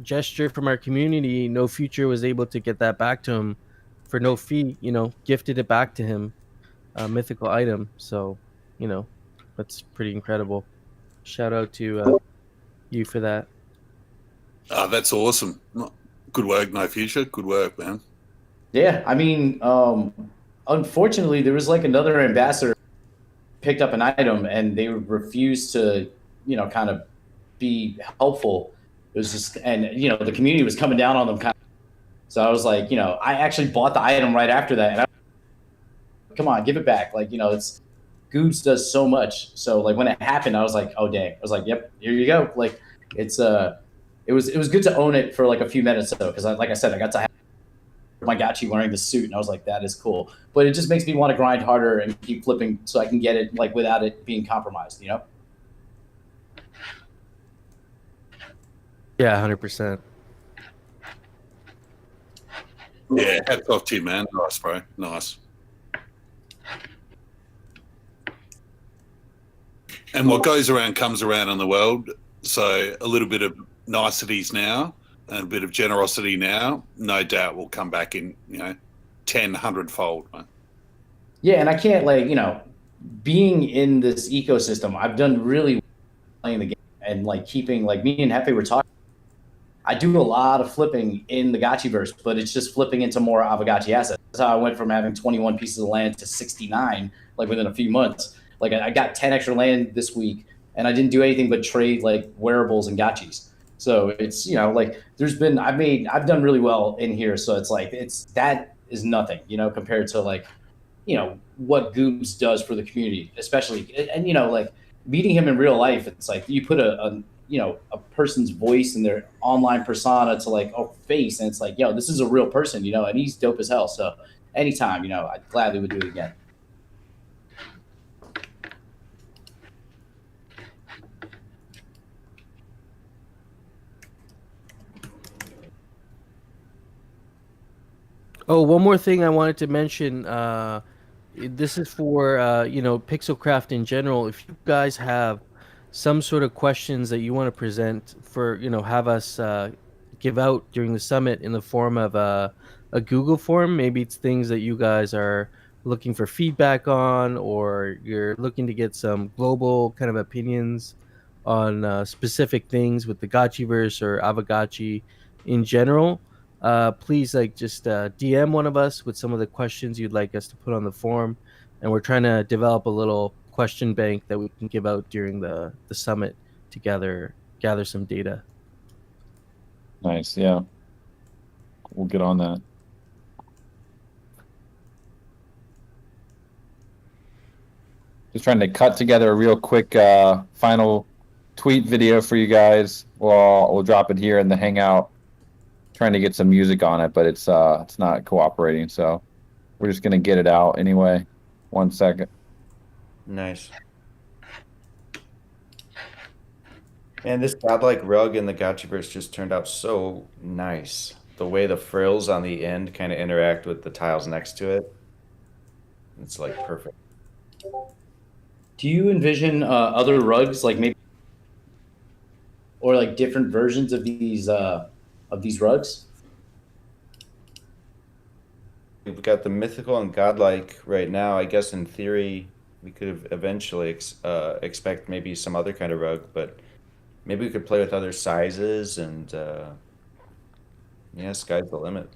gesture from our community. No Future was able to get that back to him for no fee. Gifted it back to him, a mythical item. So, that's pretty incredible. Shout out to you for that. That's awesome. Good work, No Future. Good work, man. Yeah, I mean, unfortunately, there was like another ambassador picked up an item and they refused to, kind of be helpful. It was just, and the community was coming down on them kind of. So I was like, I actually bought the item right after that. And come on, give it back. Like, it's Goobs does so much. So like when it happened, I was like, oh dang. I was like, yep, here you go. Like it's it was good to own it for like a few minutes though, because like I said, I got to have my Gotchi wearing the suit, and I was like, that is cool. But it just makes me want to grind harder and keep flipping so I can get it like without it being compromised, Yeah, 100%. Yeah, hats off to you, man. Nice, bro. Nice. And what goes around comes around in the world. So a little bit of niceties now and a bit of generosity now, no doubt will come back in, 10, 100-fold, man. Yeah, and I can't being in this ecosystem, I've done really well playing the game and like keeping like me and Hefe were talking. I do a lot of flipping in the Gotchiverse, but it's just flipping into more Aavegotchi assets. That's how I went from having 21 pieces of land to 69, like within a few months. Like I got 10 extra land this week, and I didn't do anything but trade like wearables and Gotchis. So it's like I've done really well in here. So it's like that is nothing, compared to like what Goobs does for the community, especially and like meeting him in real life. It's like you put a person's voice in their online persona to like a face, and it's like, this is a real person, and he's dope as hell. So anytime, I gladly would do it again. Oh, one more thing I wanted to mention. This is for Pixelcraft in general. If you guys have some sort of questions that you want to present for have us give out during the summit in the form of a Google form, maybe it's things that you guys are looking for feedback on, or you're looking to get some global kind of opinions on specific things with the Gotchiverse or Aavegotchi in general. Please just DM one of us with some of the questions you'd like us to put on the form, and we're trying to develop a little question bank that we can give out during the summit to gather some data. Nice, yeah. We'll get on that. Just trying to cut together a real quick final tweet video for you guys. We'll drop it here in the Hangout. Trying to get some music on it, but it's not cooperating, so we're just gonna get it out anyway. 1 second. Nice. Man, this godlike rug in the Gotchiverse just turned out so nice. The way the frills on the end kind of interact with the tiles next to it. It's like perfect. Do you envision other rugs, like maybe, or like different versions of these rugs? We've got the mythical and godlike right now. I guess in theory, we could eventually expect maybe some other kind of rug, but maybe we could play with other sizes, and yeah, sky's the limit.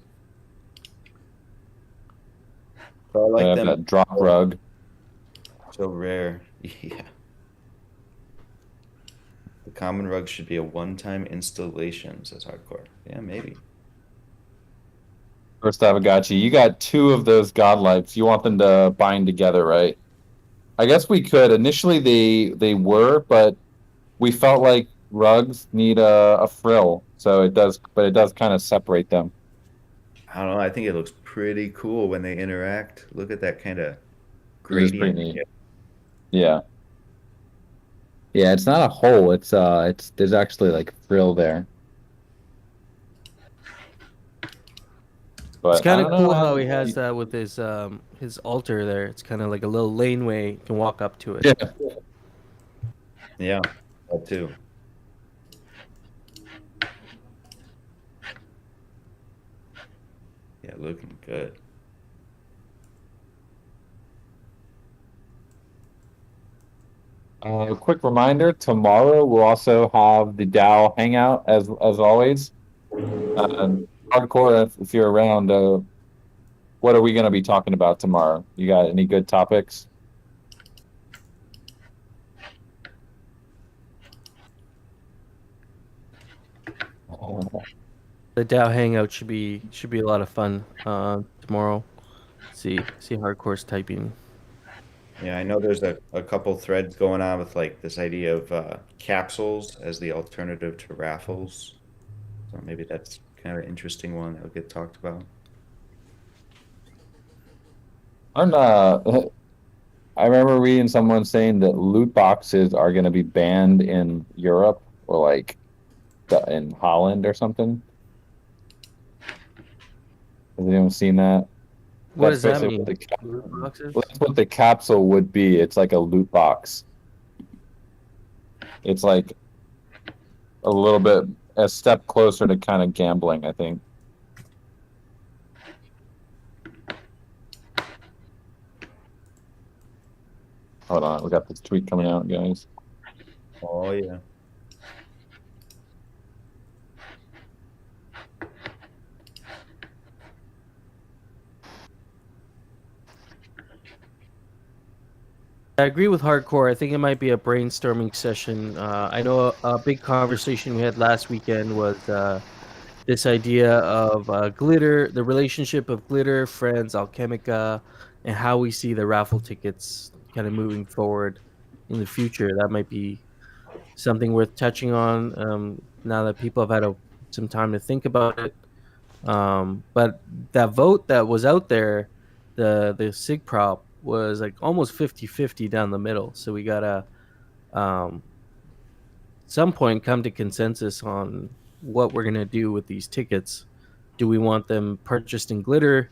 So I like them. That drop rug. So rare. Yeah. The common rug should be a one-time installation, says Hardcore. Yeah, maybe. First Aavegotchi, you got 2 of those godlights. You want them to bind together, right? I guess we could. Initially, they were, but we felt like rugs need a frill, so it does, but it does kind of separate them. I don't know. I think it looks pretty cool when they interact. Look at that kind of It is pretty gradient. neat. Yeah. Yeah, it's not a hole. It's there's actually like frill there. But It's kind I of don't know cool how how he has that with his altar there. It's kind of like a little laneway. You can walk up to it. Yeah. Yeah, that too. Yeah, looking good. A quick reminder: tomorrow we'll also have the DAO hangout as always. Hardcore, if you're around, what are we going to be talking about tomorrow? You got any good topics? The DAO hangout should be a lot of fun tomorrow. See Hardcore's typing. Yeah, I know there's a couple threads going on with like this idea of capsules as the alternative to raffles. So maybe that's kind of an interesting one that'll get talked about. I remember reading someone saying that loot boxes are going to be banned in Europe or like in Holland or something. Has anyone seen that? What That's does that basically mean? what Loot boxes? that's what the capsule would be. It's like a loot box. It's like a little bit a step closer to kind of gambling, I think. Hold on, we got this tweet coming out, guys. Oh yeah. I agree with Hardcore. I think it might be a brainstorming session. I know a big conversation we had last weekend was this idea of glitter, the relationship of glitter, friends, Alchemica, and how we see the raffle tickets kind of moving forward in the future. That might be something worth touching on now that people have had some time to think about it. But that vote that was out there, the SIG prop was like almost 50-50 down the middle. So we gotta some point come to consensus on what we're gonna do with these tickets. Do we want them purchased in glitter?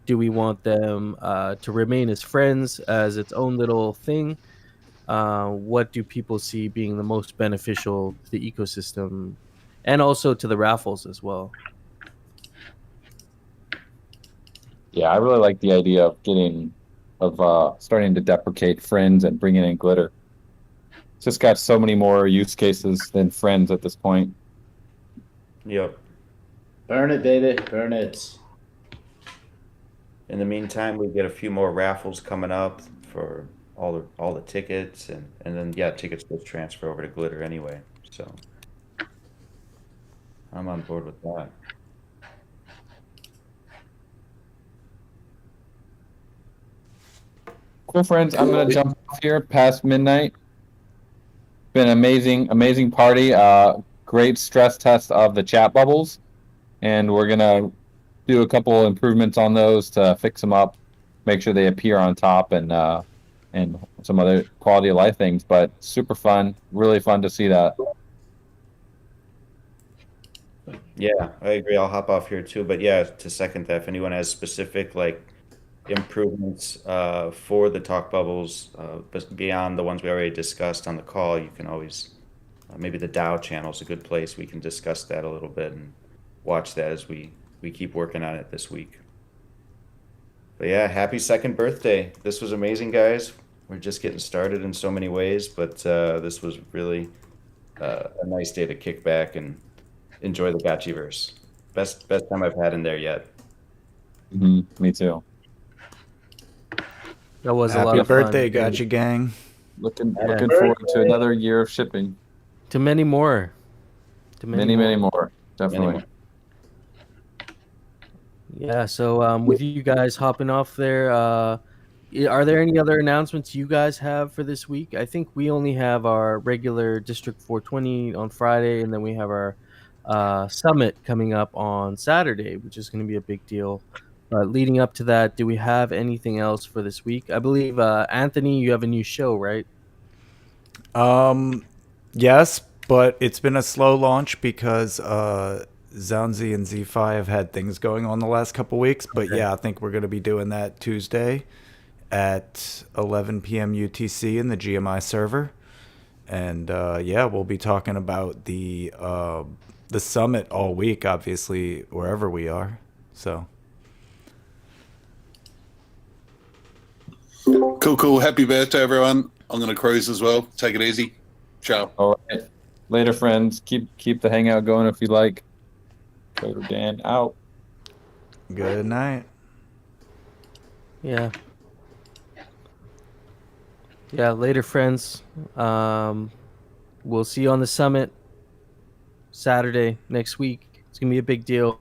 Do we want them to remain as friends as its own little thing? What do people see being the most beneficial to the ecosystem and also to the raffles as well? Yeah, I really like the idea of starting to deprecate friends and bringing in glitter. It's just got so many more use cases than friends at this point. Yep. Burn it, baby. Burn it. In the meantime, we get a few more raffles coming up for all the tickets, and then yeah, tickets will transfer over to glitter anyway. So I'm on board with that. Cool, friends. I'm gonna jump off here past midnight. Been an amazing party. Great stress test of the chat bubbles, and we're gonna do a couple improvements on those to fix them up, make sure they appear on top, and some other quality of life things. But super fun, really fun to see that. Yeah, I agree. I'll hop off here too. But yeah, to second that, if anyone has specific like improvements for the talk bubbles, but beyond the ones we already discussed on the call, you can always maybe the DAO channel is a good place. We can discuss that a little bit and watch that as we keep working on it this week. But yeah, happy second birthday. This was amazing, guys. We're just getting started in so many ways, but this was really a nice day to kick back and enjoy the Gotchiverse. Best time I've had in there yet. Me too. That was a lot Happy of fun. birthday, Gotchi gang. Looking forward to another year of shipping. to many more. To Many more. Definitely. more. Yeah. So with you guys hopping off there, are there any other announcements you guys have for this week? I think we only have our regular District 420 on Friday, and then we have our summit coming up on Saturday, which is going to be a big deal. But leading up to that, do we have anything else for this week? I believe Anthony, you have a new show, right? Yes, but it's been a slow launch because Zounzi and Z5 have had things going on the last couple weeks. But Okay. yeah, I think we're going to be doing that Tuesday at 11 p.m. UTC in the GMI server. And yeah, we'll be talking about the summit all week, obviously, wherever we are. So Cool. Happy birthday, everyone. I'm going to cruise as well. Take it easy. Ciao. All right. Later, friends. Keep the hangout going if you like. Coder Dan out. good night. Yeah. Yeah, later, friends. We'll see you on the summit Saturday next week. It's gonna be a big deal.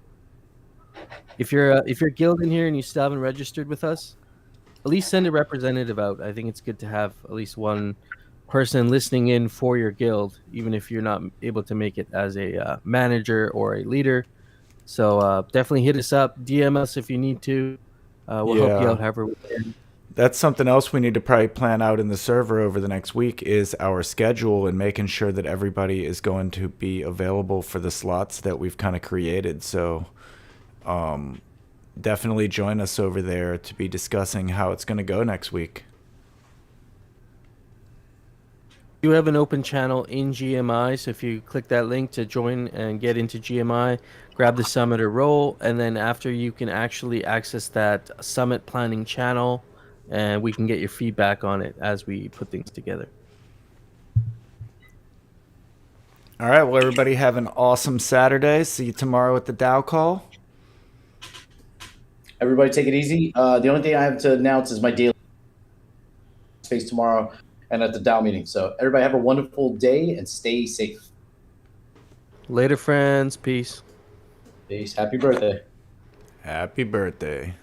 If you're guild in here and you still haven't registered with us, at least send a representative out. I think it's good to have at least one person listening in for your guild, even if you're not able to make it as a manager or a leader. So definitely hit us up, DM us if you need to. We'll help you Yeah. out however we can. That's something else we need to probably plan out in the server over the next week is our schedule and making sure that everybody is going to be available for the slots that we've kind of created. So definitely join us over there to be discussing how it's going to go next week. You have an open channel in GMI, so if you click that link to join and get into GMI, grab the summit or role, and then after you can actually access that summit planning channel, and we can get your feedback on it as we put things together. All right. Well, everybody have an awesome Saturday. See you tomorrow at the Dow call. Everybody take it easy. The only thing I have to announce is my daily space tomorrow and at the Dow meeting. So everybody have a wonderful day and stay safe. Later, friends. Peace. Peace. Happy birthday. Happy birthday.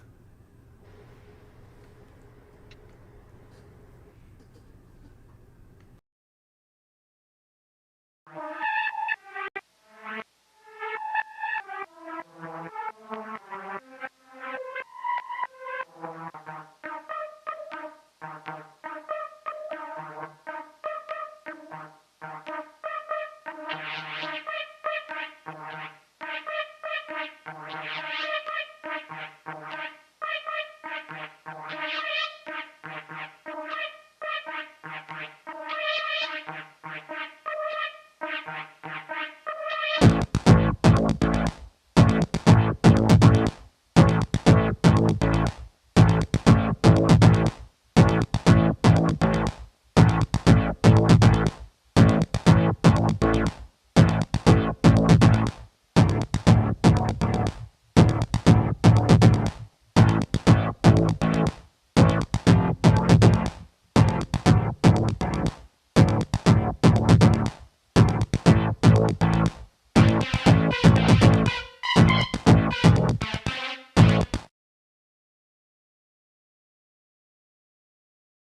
Thank you.